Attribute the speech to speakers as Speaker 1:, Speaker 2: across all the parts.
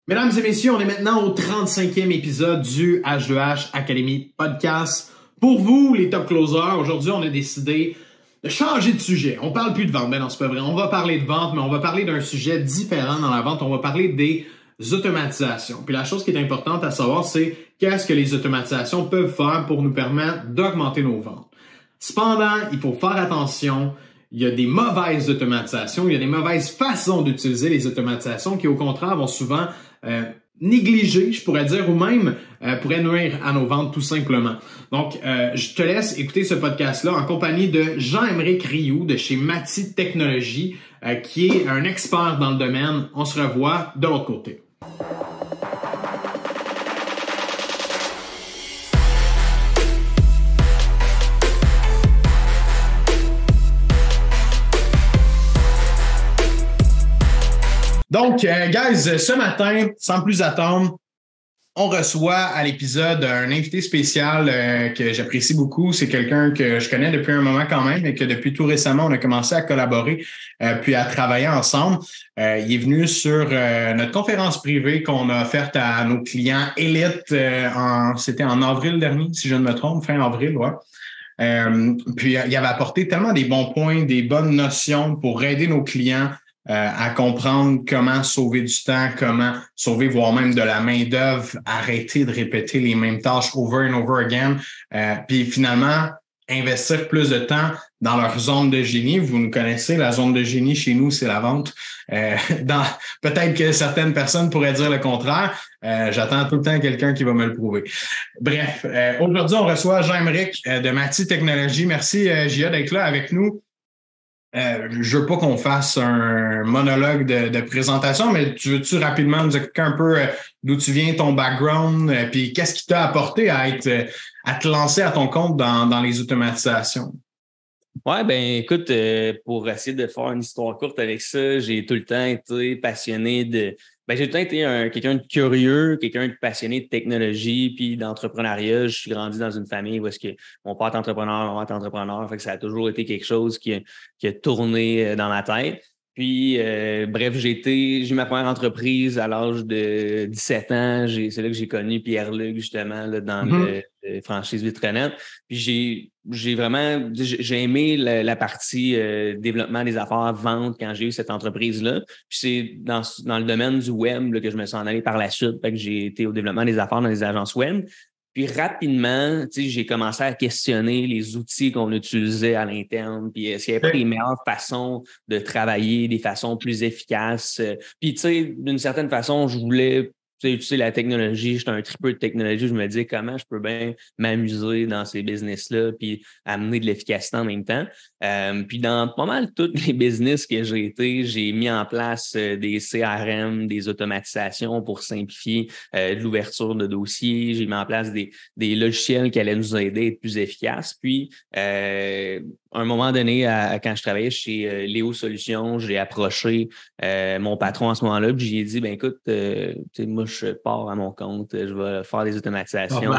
Speaker 1: Mesdames et messieurs, on est maintenant au 35e épisode du H2H Academy Podcast. Pour vous, les top closers, aujourd'hui, on a décidé de changer de sujet. On parle plus de vente, mais non, c'est pas vrai. On va parler de vente, mais on va parler d'un sujet différent dans la vente. On va parler des automatisations. Puis la chose qui est importante à savoir, c'est qu'est-ce que les automatisations peuvent faire pour nous permettre d'augmenter nos ventes. Cependant, il faut faire attention. Il y a des mauvaises automatisations, il y a des mauvaises façons d'utiliser les automatisations qui, au contraire, vont souvent négliger, je pourrais dire, ou même pourraient nuire à nos ventes tout simplement. Donc, je te laisse écouter ce podcast-là en compagnie de Jean-Aymeric Rioux de chez Mati Technologies, qui est un expert dans le domaine. On se revoit de l'autre côté. Donc, guys, ce matin, sans plus attendre, on reçoit à l'épisode un invité spécial que j'apprécie beaucoup. C'est quelqu'un que je connais depuis un moment quand même et que depuis tout récemment, on a commencé à collaborer puis à travailler ensemble. Il est venu sur notre conférence privée qu'on a offerte à nos clients élites. C'était en avril dernier, si je ne me trompe, fin avril, ouais. Puis, il avait apporté tellement des bons points, des bonnes notions pour aider nos clients à comprendre comment sauver du temps, comment sauver voire même de la main-d'œuvre, arrêter de répéter les mêmes tâches over and over again, puis finalement investir plus de temps dans leur zone de génie. Vous nous connaissez, la zone de génie chez nous, c'est la vente. Peut-être que certaines personnes pourraient dire le contraire. J'attends tout le temps quelqu'un qui va me le prouver. Bref, aujourd'hui, on reçoit Jean-Aymeric de Mati Technologies. Merci, Gia, d'être là avec nous. Je veux pas qu'on fasse un monologue de présentation, mais veux-tu rapidement nous expliquer un peu d'où tu viens, ton background, puis qu'est-ce qui t'a apporté à te lancer à ton compte dans les automatisations?
Speaker 2: Ouais, ben écoute, pour essayer de faire une histoire courte avec ça, j'ai tout le temps été passionné j'ai tout le temps été quelqu'un de curieux, quelqu'un de passionné de technologie puis d'entrepreneuriat. Je suis grandi dans une famille où est-ce que mon père est entrepreneur, mon mère est entrepreneur, fait que ça a toujours été quelque chose qui a tourné dans ma tête. Puis, bref, j'ai eu ma première entreprise à l'âge de 17 ans. C'est là que j'ai connu Pierre-Luc, justement, là, dans le franchise Vitrenet. Puis, j'ai aimé la partie développement des affaires, vente, quand j'ai eu cette entreprise-là. Puis, c'est dans le domaine du web là, que je me suis en allé par la suite. Fait que j'ai été au développement des affaires dans les agences web. Puis rapidement, j'ai commencé à questionner les outils qu'on utilisait à l'interne, puis est-ce qu'il n'y avait pas des meilleures façons de travailler, des façons plus efficaces. Puis tu sais, d'une certaine façon, je voulais utiliser la technologie. J'étais un tripeux de technologie. Je me disais comment je peux bien m'amuser dans ces business-là, puis amener de l'efficacité en même temps. Puis dans pas mal tous les business que j'ai été, j'ai mis en place des CRM, des automatisations pour simplifier de l'ouverture de dossiers. J'ai mis en place des logiciels qui allaient nous aider à être plus efficaces. Puis, à un moment donné, quand je travaillais chez Léo Solutions, j'ai approché mon patron à ce moment-là, puis j'ai dit, ben écoute, moi, je pars à mon compte, je vais faire des automatisations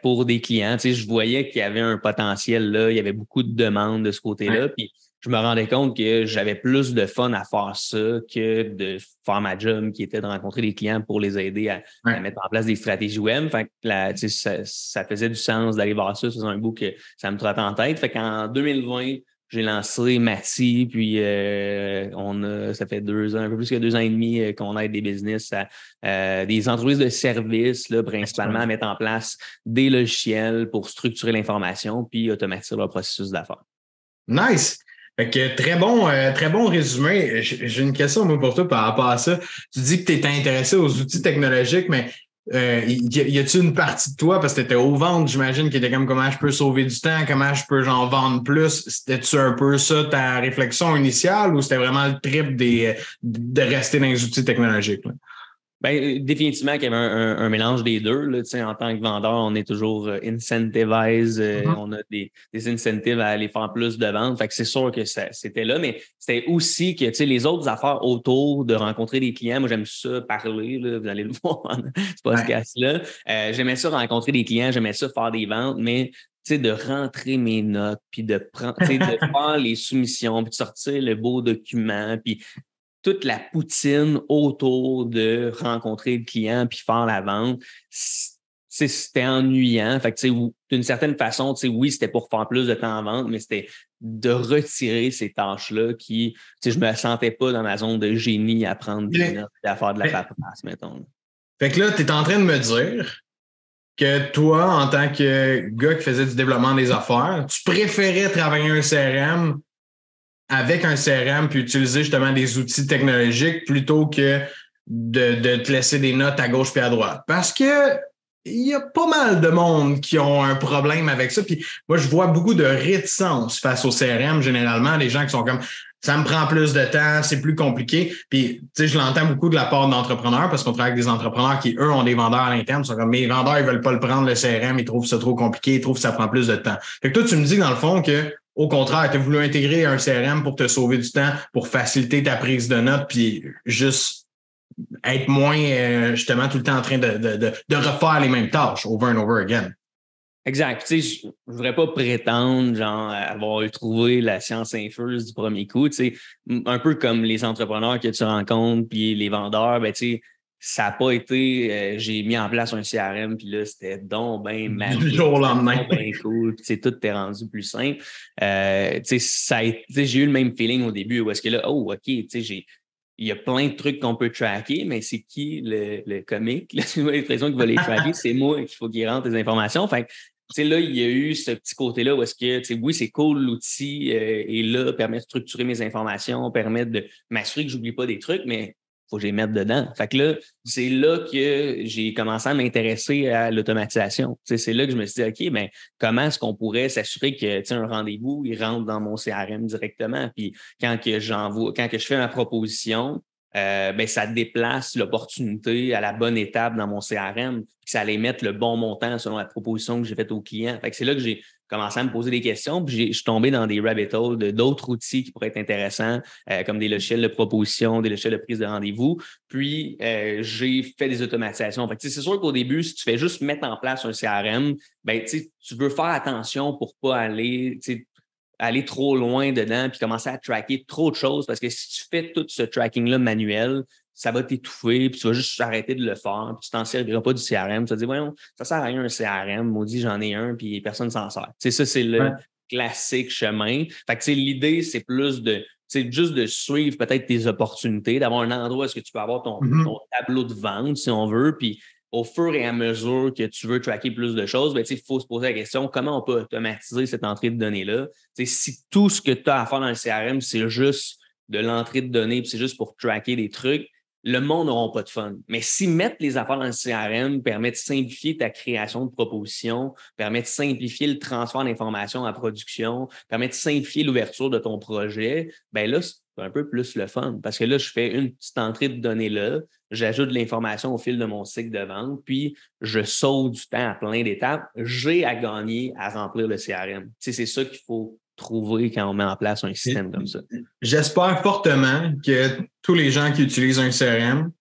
Speaker 2: pour des clients. Je voyais qu'il y avait un potentiel là, il y avait beaucoup de demandes de ce côté-là, puis je me rendais compte que j'avais plus de fun à faire ça que de faire ma job qui était de rencontrer des clients pour les aider à mettre en place des stratégies web. Fait que ça faisait du sens d'aller voir ça. C'est un bout que ça me trottait en tête. Fait qu'en 2020, j'ai lancé Mati, puis ça fait 2 ans, un peu plus que 2 ans et demi qu'on aide des business, des entreprises de services, là, principalement, à mettre en place des logiciels pour structurer l'information puis automatiser leur processus d'affaires.
Speaker 1: Nice! Fait que très bon résumé. J'ai une question moi, pour toi par rapport à ça. Tu dis que tu étais intéressé aux outils technologiques, mais y a-t-il une partie de toi, parce que tu étais aux ventes, j'imagine, qui était comme comment je peux sauver du temps, comment je peux j'en vendre plus? C'était-tu un peu ça ta réflexion initiale ou c'était vraiment le trip de rester dans les outils technologiques? Là?
Speaker 2: Ben, définitivement qu'il y avait un mélange des deux. Là, en tant que vendeur, on est toujours incentivise, on a des incentives à aller faire plus de ventes. Fait que c'est sûr que c'était là, mais c'était aussi que les autres affaires autour de rencontrer des clients. Moi, j'aime ça parler, là, vous allez le voir dans ce podcast-là. J'aimais ça rencontrer des clients, j'aimais ça faire des ventes, mais de rentrer mes notes, puis de faire les soumissions, puis de sortir le beau document, puis toute la poutine autour de rencontrer le client puis faire la vente, c'était ennuyant. Fait que, d'une certaine façon, oui, c'était pour faire plus de temps en vente, mais c'était de retirer ces tâches-là qui, je me sentais pas dans ma zone de génie à prendre des notes et à faire de la paperasse, mettons.
Speaker 1: Fait que là, tu es en train de me dire que toi, en tant que gars qui faisait du développement des affaires, tu préférais travailler un CRM avec un CRM puis utiliser justement des outils technologiques plutôt que de te laisser des notes à gauche puis à droite. Parce que il y a pas mal de monde qui ont un problème avec ça. Puis moi, je vois beaucoup de réticence face au CRM, généralement, des gens qui sont comme ça me prend plus de temps, c'est plus compliqué. Puis, tu sais, je l'entends beaucoup de la part d'entrepreneurs parce qu'on travaille avec des entrepreneurs qui, eux, ont des vendeurs à l'interne. Ils sont comme, mais les vendeurs, ils veulent pas le prendre, le CRM, ils trouvent ça trop compliqué, ils trouvent que ça prend plus de temps. Fait que toi, tu me dis, dans le fond, que au contraire, tu as voulu intégrer un CRM pour te sauver du temps, pour faciliter ta prise de notes, puis juste être moins justement tout le temps en train de refaire les mêmes tâches over and over again.
Speaker 2: Exact. Tu sais, je ne voudrais pas prétendre genre avoir trouvé la science infuse du premier coup. Tu sais, un peu comme les entrepreneurs que tu rencontres puis les vendeurs, ben tu sais, ça n'a pas été j'ai mis en place un CRM puis là, c'était donc bien magique.
Speaker 1: Du jour au lendemain.
Speaker 2: Bien cool. Puis tout t'est rendu plus simple. Tu sais, j'ai eu le même feeling au début où est-ce que là, oh, OK, tu sais, il y a plein de trucs qu'on peut tracker, mais c'est qui le comique? J'ai l'impression qu'il va les tracker. C'est moi qu'il faut qu'il rentre les informations. Fait que, là, il y a eu ce petit côté-là où est-ce que, oui, c'est cool, l'outil est là, permet de structurer mes informations, permet de m'assurer que j'oublie pas des trucs, mais il faut que je les mette dedans. Fait que là, c'est là que j'ai commencé à m'intéresser à l'automatisation. C'est là que je me suis dit, OK, mais comment est-ce qu'on pourrait s'assurer que un rendez-vous, il rentre dans mon CRM directement? Puis quand que je fais ma proposition, ça déplace l'opportunité à la bonne étape dans mon CRM, puis ça allait mettre le bon montant selon la proposition que j'ai faite au client. Fait que c'est là que j'ai commencé à me poser des questions, puis je suis tombé dans des rabbit holes d'autres outils qui pourraient être intéressants, comme des logiciels de proposition, des logiciels de prise de rendez-vous. Puis, j'ai fait des automatisations. Fait que, c'est sûr qu'au début, si tu fais juste mettre en place un CRM, tu veux faire attention pour pas aller trop loin dedans puis commencer à tracker trop de choses parce que si tu fais tout ce tracking-là manuel, ça va t'étouffer puis tu vas juste arrêter de le faire puis tu t'en serviras pas du CRM. Tu vas dire, voyons, ça sert à rien un CRM, maudit, j'en ai un puis personne s'en sert. Ça, c'est le classique chemin. Fait que l'idée, c'est plus juste de suivre peut-être tes opportunités, d'avoir un endroit où est-ce que tu peux avoir ton tableau de vente, si on veut, puis au fur et à mesure que tu veux tracker plus de choses, il faut se poser la question, comment on peut automatiser cette entrée de données-là? Si tout ce que tu as à faire dans le CRM, c'est juste de l'entrée de données, puis c'est juste pour tracker des trucs, le monde n'aura pas de fun. Mais si mettre les affaires dans le CRM permet de simplifier ta création de propositions, permet de simplifier le transfert d'informations à production, permet de simplifier l'ouverture de ton projet, là, c'est un peu plus le fun. Parce que là, je fais une petite entrée de données là, j'ajoute de l'information au fil de mon cycle de vente, puis je sauve du temps à plein d'étapes. J'ai à gagner à remplir le CRM. C'est ça qu'il faut trouver quand on met en place un système comme ça.
Speaker 1: J'espère fortement que tous les gens qui utilisent un CRM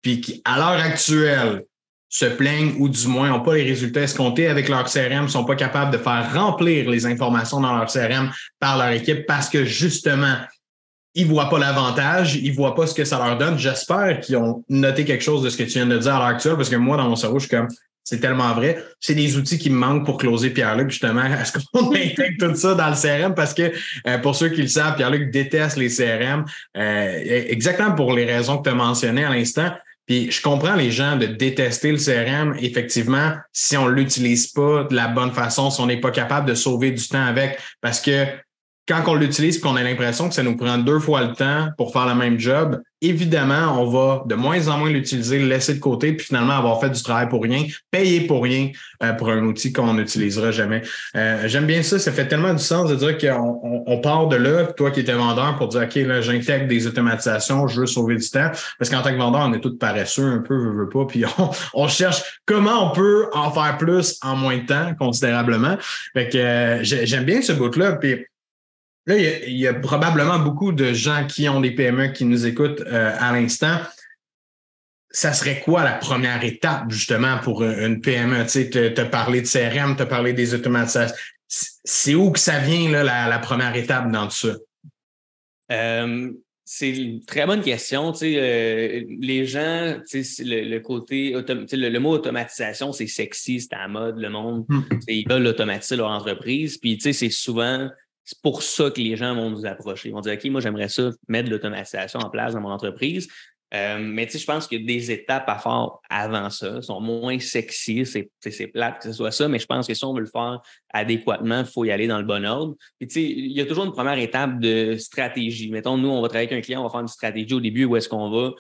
Speaker 1: puis qui, à l'heure actuelle, se plaignent ou du moins n'ont pas les résultats escomptés avec leur CRM, ne sont pas capables de faire remplir les informations dans leur CRM par leur équipe parce que justement, ils ne voient pas l'avantage, ils ne voient pas ce que ça leur donne. J'espère qu'ils ont noté quelque chose de ce que tu viens de dire à l'heure actuelle parce que moi, dans mon cerveau, je suis comme c'est tellement vrai. C'est des outils qui me manquent pour closer Pierre-Luc, justement. Est-ce qu'on intègre tout ça dans le CRM? Parce que pour ceux qui le savent, Pierre-Luc déteste les CRM, exactement pour les raisons que tu as mentionnées à l'instant. Puis je comprends les gens de détester le CRM, effectivement, si on l'utilise pas de la bonne façon, si on n'est pas capable de sauver du temps avec, parce que quand on l'utilise et qu'on a l'impression que ça nous prend 2 fois le temps pour faire le même job, évidemment, on va de moins en moins l'utiliser, le laisser de côté, puis finalement avoir fait du travail pour rien, payer pour rien pour un outil qu'on n'utilisera jamais. J'aime bien ça, ça fait tellement du sens de dire qu'on part de là, toi qui étais vendeur, pour dire, OK, là, j'intègre des automatisations, je veux sauver du temps, parce qu'en tant que vendeur, on est tous paresseux un peu, veut pas, puis on cherche comment on peut en faire plus en moins de temps, considérablement. Fait que j'aime bien ce bout-là, puis là, il y a probablement beaucoup de gens qui ont des PME qui nous écoutent à l'instant. Ça serait quoi la première étape, justement, pour une PME? Tu sais, t'as parlé de CRM, t'as parlé des automatisations. C'est où que ça vient, là, la première étape dans tout ça?
Speaker 2: C'est une très bonne question. Les gens, le côté, le mot automatisation, c'est sexy, c'est à la mode, le monde, ils veulent automatiser leur entreprise. Puis, c'est souvent, c'est pour ça que les gens vont nous approcher. Ils vont dire, OK, moi, j'aimerais ça mettre de l'automatisation en place dans mon entreprise. Mais je pense qu'il y a des étapes à faire avant ça. Ils sont moins sexy, c'est plate que ce soit ça, mais je pense que si on veut le faire adéquatement, il faut y aller dans le bon ordre. Puis, il y a toujours une première étape de stratégie. Mettons, nous, on va travailler avec un client, on va faire une stratégie au début où est-ce qu'on va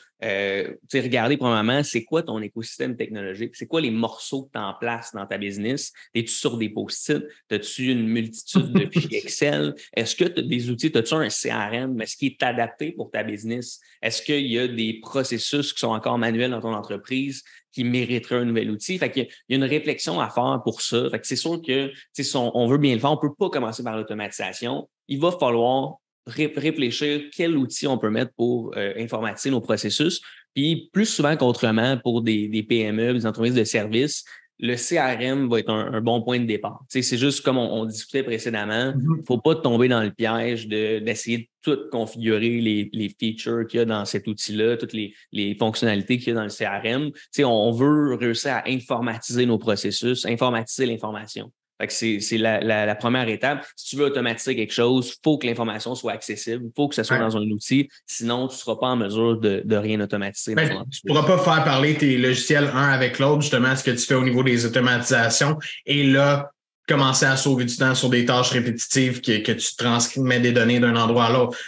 Speaker 2: regarder premièrement, c'est quoi ton écosystème technologique? C'est quoi les morceaux que tu as en place dans ta business? Es-tu sur des post-it? As-tu une multitude de fichiers Excel? Est-ce que tu as des outils? As-tu un CRM? Est-ce qu'il est adapté pour ta business? Est-ce qu'il y a des processus qui sont encore manuels dans ton entreprise qui mériteraient un nouvel outil? Fait qu'il y a une réflexion à faire pour ça. Fait que c'est sûr que si on veut bien le faire, on ne peut pas commencer par l'automatisation. Il va falloir réfléchir quel outil on peut mettre pour informatiser nos processus. Puis plus souvent qu'autrement, pour des PME, des entreprises de services, le CRM va être un bon point de départ. C'est juste comme on discutait précédemment, il ne faut pas tomber dans le piège d'essayer de tout configurer les features qu'il y a dans cet outil-là, toutes les fonctionnalités qu'il y a dans le CRM. On veut réussir à informatiser nos processus, informatiser l'information. Fait que c'est la première étape. Si tu veux automatiser quelque chose, il faut que l'information soit accessible, il faut que ça soit dans un outil, sinon tu ne seras pas en mesure de rien automatiser.
Speaker 1: Tu ne pourras pas faire parler tes logiciels un avec l'autre, justement, ce que tu fais au niveau des automatisations, et là, commencer à sauver du temps sur des tâches répétitives que tu transmets des données d'un endroit à l'autre.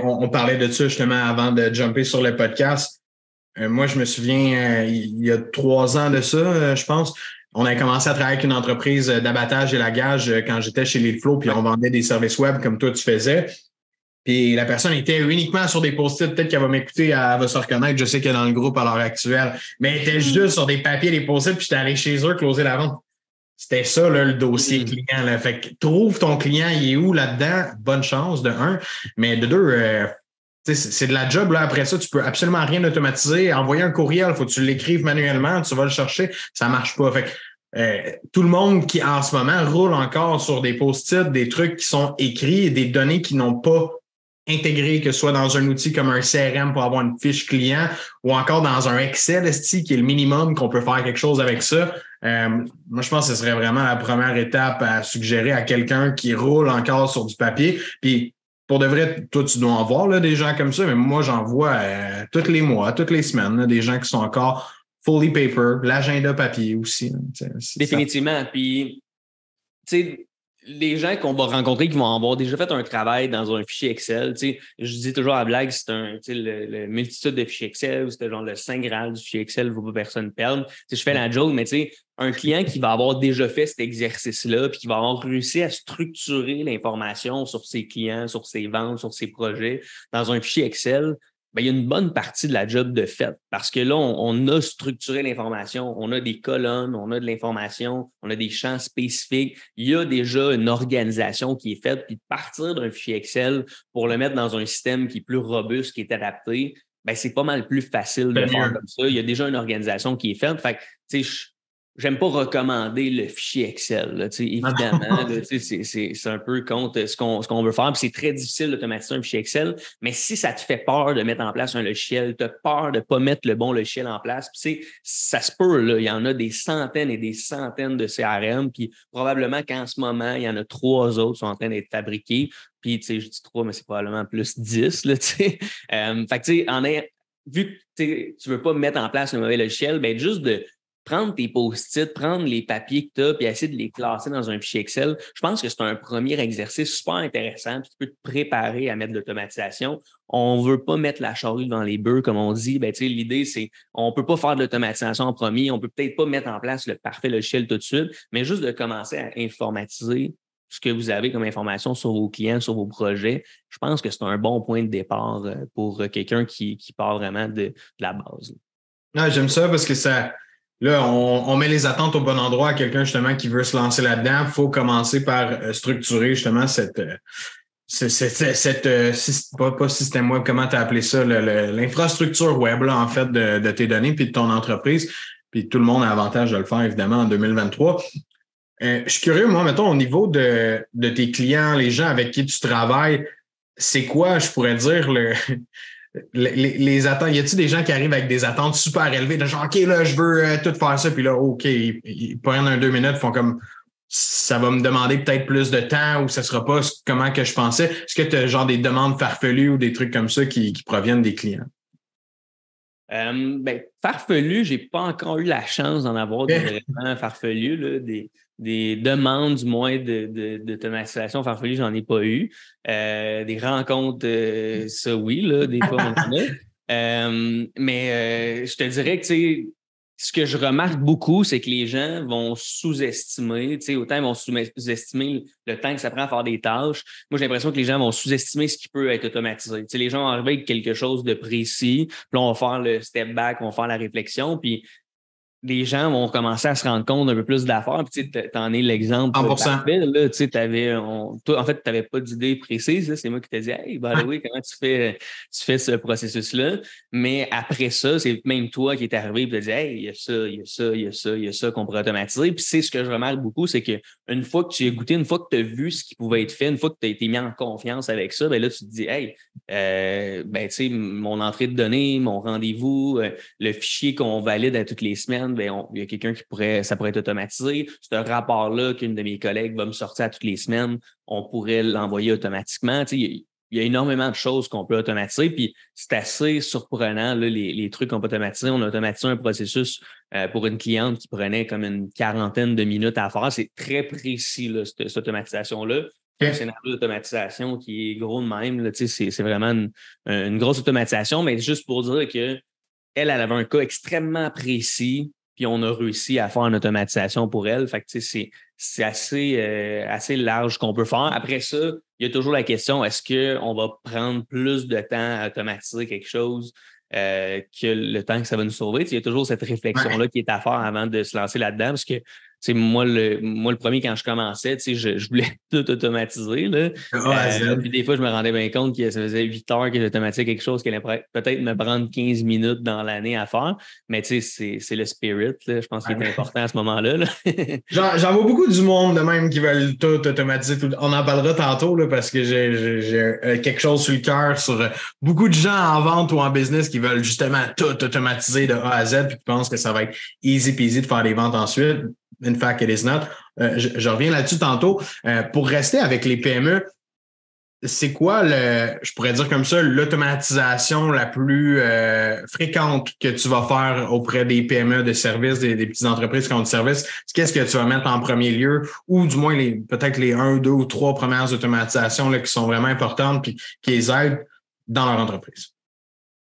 Speaker 1: On parlait de ça justement avant de jumper sur le podcast. Moi, je me souviens, il y a 3 ans de ça, je pense. On a commencé à travailler avec une entreprise d'abattage et lagage quand j'étais chez Leadflow, puis on vendait des services web comme toi tu faisais. Puis la personne était uniquement sur des post-it. Peut-être qu'elle va m'écouter, elle va se reconnaître. Je sais qu'elle est dans le groupe à l'heure actuelle. Mais elle était juste sur des papiers, des post-it, puis j'étais allé chez eux closer la vente. C'était ça, là, le dossier client. Là. Fait que trouve ton client, il est où là-dedans? Bonne chance, de un. Mais de deux, c'est de la job. Là. Après ça, tu peux absolument rien automatiser. Envoyer un courriel, il faut que tu l'écrives manuellement, tu vas le chercher. Ça marche pas. Fait que, tout le monde qui, en ce moment, roule encore sur des post-it, des trucs qui sont écrits et des données qui n'ont pas intégré, que ce soit dans un outil comme un CRM pour avoir une fiche client ou encore dans un Excel, qui est le minimum qu'on peut faire quelque chose avec ça. Moi, je pense que ce serait vraiment la première étape à suggérer à quelqu'un qui roule encore sur du papier. Puis, pour de vrai, toi, tu dois en voir là, des gens comme ça, mais moi, j'en vois tous les mois, toutes les semaines, là, des gens qui sont encore fully paper, l'agenda papier aussi. Là,
Speaker 2: définitivement. Puis, tu sais, les gens qu'on va rencontrer qui vont avoir déjà fait un travail dans un fichier Excel, je dis toujours à la blague, c'est le multitude de fichiers Excel, c'était genre le Saint Graal du fichier Excel, il ne faut pas personne perdre. Je fais la joke, mais un client qui va avoir déjà fait cet exercice-là, puis qui va avoir réussi à structurer l'information sur ses clients, sur ses ventes, sur ses projets dans un fichier Excel, il y a une bonne partie de la job de fait parce que là, on a structuré l'information, on a des colonnes, on a de l'information, on a des champs spécifiques. Il y a déjà une organisation qui est faite. Puis de partir d'un fichier Excel pour le mettre dans un système qui est plus robuste, qui est adapté, c'est pas mal plus facile de faire comme ça. Il y a déjà une organisation qui est faite. Fait que, j'aime pas recommander le fichier Excel. Là, évidemment, là, c'est un peu contre ce qu'on veut faire. Puis c'est très difficile d'automatiser un fichier Excel. Mais si ça te fait peur de mettre en place un logiciel, tu as peur de ne pas mettre le bon logiciel en place, puis ça se peut, là, il y en a des centaines et des centaines de CRM. Puis probablement qu'en ce moment, il y en a 3 autres qui sont en train d'être fabriqués. Puis je dis 3, mais c'est probablement plus 10. Là, fait que vu que tu ne veux pas mettre en place un mauvais logiciel, juste de prendre tes post-it, prendre les papiers que tu as, puis essayer de les classer dans un fichier Excel. Je pense que c'est un premier exercice super intéressant, puis tu peux te préparer à mettre de l'automatisation. On ne veut pas mettre la charrue devant les bœufs, comme on dit. L'idée, c'est on ne peut pas faire de l'automatisation en premier, on ne peut peut-être pas mettre en place le parfait logiciel tout de suite, mais juste de commencer à informatiser ce que vous avez comme information sur vos clients, sur vos projets. Je pense que c'est un bon point de départ pour quelqu'un qui part vraiment de la base.
Speaker 1: Ouais, j'aime ça parce que ça... Là, on met les attentes au bon endroit à quelqu'un justement qui veut se lancer là-dedans. Il faut commencer par structurer justement pas système web, comment tu as appelé ça, l'infrastructure web là, en fait de tes données puis de ton entreprise. Puis tout le monde a avantage de le faire évidemment en 2023. Je suis curieux, moi, mettons, au niveau de tes clients, les gens avec qui tu travailles, c'est quoi, je pourrais dire, les attentes? Y a-t-il des gens qui arrivent avec des attentes super élevées, de genre, OK, là, je veux tout faire ça, puis là, OK, ils prennent 2 minutes, font comme, ça va me demander peut-être plus de temps ou ça sera pas comment que je pensais. Est-ce que tu as genre des demandes farfelues ou des trucs comme ça qui proviennent des clients?
Speaker 2: Farfelu, j'ai pas encore eu la chance d'en avoir des vraiment farfelus, là, des demandes du moins d'automatisation farfelue, j'en ai pas eu. Des rencontres, ça oui, là, des fois on en a. Je te dirais que tu sais, ce que je remarque beaucoup, c'est que les gens vont sous-estimer, tu sais, autant ils vont sous-estimer le temps que ça prend à faire des tâches. Moi, j'ai l'impression que les gens vont sous-estimer ce qui peut être automatisé. Tu sais, les gens vont arriver avec quelque chose de précis, puis là, on va faire le step back, on va faire la réflexion, puis les gens vont commencer à se rendre compte d'un peu plus d'affaires. Puis, tu sais, t'en es l'exemple
Speaker 1: 100%.
Speaker 2: parfait. Là, tu sais, toi, en fait, tu n'avais pas d'idée précise. Là. C'est moi qui t'ai dit, hey, by the way, comment tu fais ce processus-là? Mais après ça, c'est même toi qui est arrivé et tu as dit, hey, il y a ça, il y a ça, il y a ça, il y a ça qu'on pourrait automatiser. Puis, c'est ce que je remarque beaucoup, c'est qu'une fois que tu as goûté, une fois que tu as vu ce qui pouvait être fait, une fois que tu as été mis en confiance avec ça, ben là, tu te dis, hey, tu sais, mon entrée de données, mon rendez-vous, le fichier qu'on valide à toutes les semaines, il y a quelqu'un ça pourrait être automatisé. Ce rapport-là qu'une de mes collègues va me sortir à toutes les semaines, on pourrait l'envoyer automatiquement. Tu sais, il y a énormément de choses qu'on peut automatiser, puis c'est assez surprenant, là, les trucs qu'on peut automatiser. On a automatisé un processus pour une cliente qui prenait comme une quarantaine de minutes à faire. C'est très précis, là, cette automatisation-là. Un scénario d'automatisation qui est gros de même. Là, c'est vraiment une grosse automatisation, mais juste pour dire que elle avait un cas extrêmement précis, puis on a réussi à faire une automatisation pour elle. Fait que c'est assez large qu'on peut faire. Après ça, il y a toujours la question, est-ce qu'on va prendre plus de temps à automatiser quelque chose que le temps que ça va nous sauver? Il y a toujours cette réflexion-là qui est à faire avant de se lancer là-dedans, parce que moi, le premier, quand je commençais, je voulais tout automatiser. Là. Puis des fois, je me rendais bien compte que ça faisait 8 heures que j'automatisais quelque chose qui allait peut-être me prendre 15 minutes dans l'année à faire. Mais c'est le spirit, là, je pense qu'il est important à ce moment-là. Là.
Speaker 1: J'en vois beaucoup du monde de même qui veulent tout automatiser. On en parlera tantôt là, parce que j'ai quelque chose sur le cœur sur beaucoup de gens en vente ou en business qui veulent justement tout automatiser de A à Z puis qui pensent que ça va être easy peasy de faire des ventes ensuite. In fact, it is not. Je reviens là-dessus tantôt. Pour rester avec les PME, c'est quoi je pourrais dire comme ça, l'automatisation la plus fréquente que tu vas faire auprès des PME de services, des petites entreprises qui ont du service? Qu'est-ce que tu vas mettre en premier lieu? Ou du moins peut-être les 1, 2 ou 3 premières automatisations là, qui sont vraiment importantes puis qui les aident dans leur entreprise?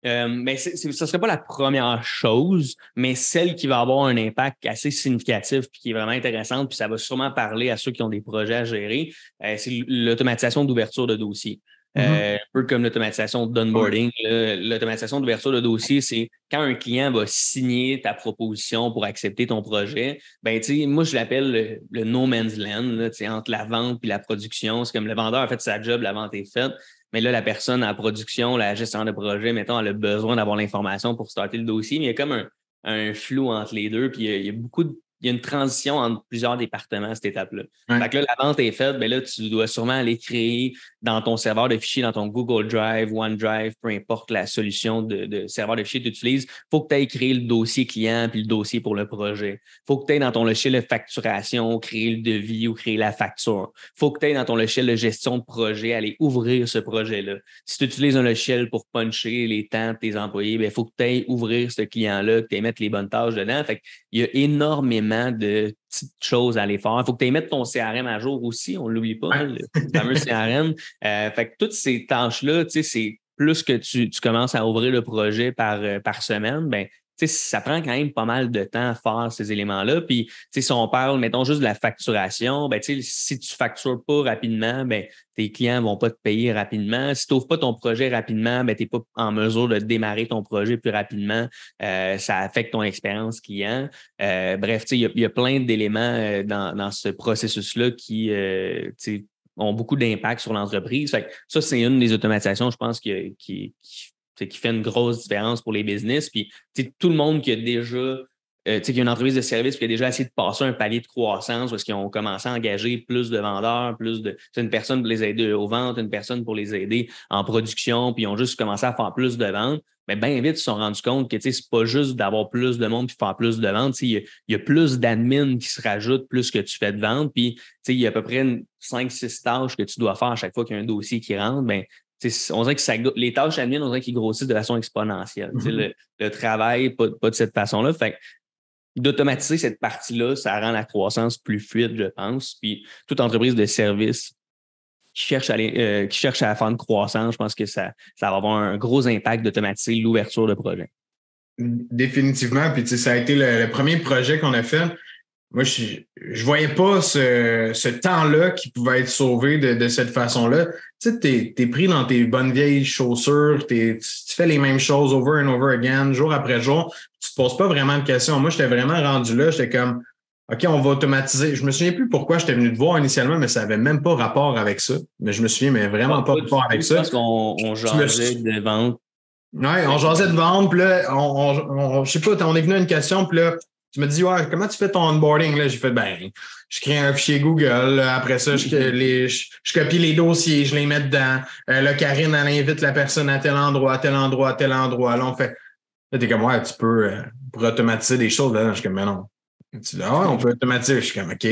Speaker 2: Ça ne serait pas la première chose, mais celle qui va avoir un impact assez significatif puis qui est vraiment intéressante, puis ça va sûrement parler à ceux qui ont des projets à gérer, c'est l'automatisation d'ouverture de dossier. Un peu comme l'automatisation d'onboarding. L'automatisation d'ouverture de dossier, c'est quand un client va signer ta proposition pour accepter ton projet, moi, je l'appelle le no man's land, là, entre la vente et la production. C'est comme le vendeur a fait sa job, la vente est faite. Mais là, la personne en production, la gestion de projet, mettons, elle a besoin d'avoir l'information pour starter le dossier, mais il y a comme un flou entre les deux, puis il y a une transition entre plusieurs départements à cette étape-là.
Speaker 1: Ouais.
Speaker 2: Fait que là, la vente est faite, là, tu dois sûrement aller créer dans ton serveur de fichiers, dans ton Google Drive, OneDrive, peu importe la solution de serveur de fichiers que tu utilises, il faut que tu ailles créer le dossier client puis le dossier pour le projet. Il faut que tu ailles dans ton logiciel de facturation, créer le devis ou créer la facture. Il faut que tu ailles dans ton logiciel de gestion de projet, aller ouvrir ce projet-là. Si tu utilises un logiciel pour puncher les temps de tes employés, il faut que tu ailles ouvrir ce client-là, que tu ailles mettre les bonnes tâches dedans. Fait qu'il y a énormément de petites choses à aller faire. Il faut que tu ailles mettre ton CRM à jour aussi, on ne l'oublie pas, le fameux CRM. Fait que toutes ces tâches-là, c'est plus que tu commences à ouvrir le projet par semaine, ça prend quand même pas mal de temps à faire ces éléments-là. Puis, si on parle, mettons, juste de la facturation, si tu factures pas rapidement, tes clients vont pas te payer rapidement. Si tu n'ouvres pas ton projet rapidement, tu n'es pas en mesure de démarrer ton projet plus rapidement. Ça affecte ton expérience client. Bref, il y a plein d'éléments dans ce processus-là qui ont beaucoup d'impact sur l'entreprise. Fait que ça, c'est une des automatisations, je pense, qui fait une grosse différence pour les business. Puis, tout le monde qui a déjà qu'il y a une entreprise de service qui a déjà essayé de passer un palier de croissance parce qu'ils ont commencé à engager plus de vendeurs, c'est une personne pour les aider aux ventes, une personne pour les aider en production, puis ils ont juste commencé à faire plus de ventes. Mais bien vite, ils se sont rendus compte que c'est pas juste d'avoir plus de monde puis faire plus de ventes. Il y a plus d'admin qui se rajoutent plus que tu fais de ventes. Puis il y a à peu près 5-6 tâches que tu dois faire à chaque fois qu'il y a un dossier qui rentre. Ben, on dirait que les tâches admin, on dirait qu'ils grossissent de façon exponentielle. Le travail, pas de cette façon-là. Fait d'automatiser cette partie-là, ça rend la croissance plus fluide, je pense. Puis toute entreprise de service qui cherche à faire une croissance, je pense que ça va avoir un gros impact d'automatiser l'ouverture de projet.
Speaker 1: Définitivement. Puis ça a été le premier projet qu'on a fait. Moi, je voyais pas ce temps-là qui pouvait être sauvé de cette façon-là. Tu sais, t'es pris dans tes bonnes vieilles chaussures, tu fais les mêmes choses over and over again, jour après jour. Tu te poses pas vraiment de questions. Moi, j'étais vraiment rendu là. J'étais comme, OK, on va automatiser. Je me souviens plus pourquoi j'étais venu te voir initialement, mais ça avait même pas rapport avec ça. Mais je me souviens, mais vraiment pas rapport avec ça.
Speaker 2: Parce qu'on jasait de vente.
Speaker 1: Ouais, on jasait de vente, puis là, je sais pas, on est venu à une question, puis là, tu me dis, ouais, comment tu fais ton onboarding? Là, j'ai fait, je crée un fichier Google. Là, après ça, je copie les dossiers, je les mets dedans. Là, Karine, elle invite la personne à tel endroit, à tel endroit, à tel endroit. Là, on fait. Là, t'es comme, ouais, tu peux pour automatiser des choses. Là, je suis comme, mais non. Tu dis, ouais, on peut automatiser. Je suis comme, OK,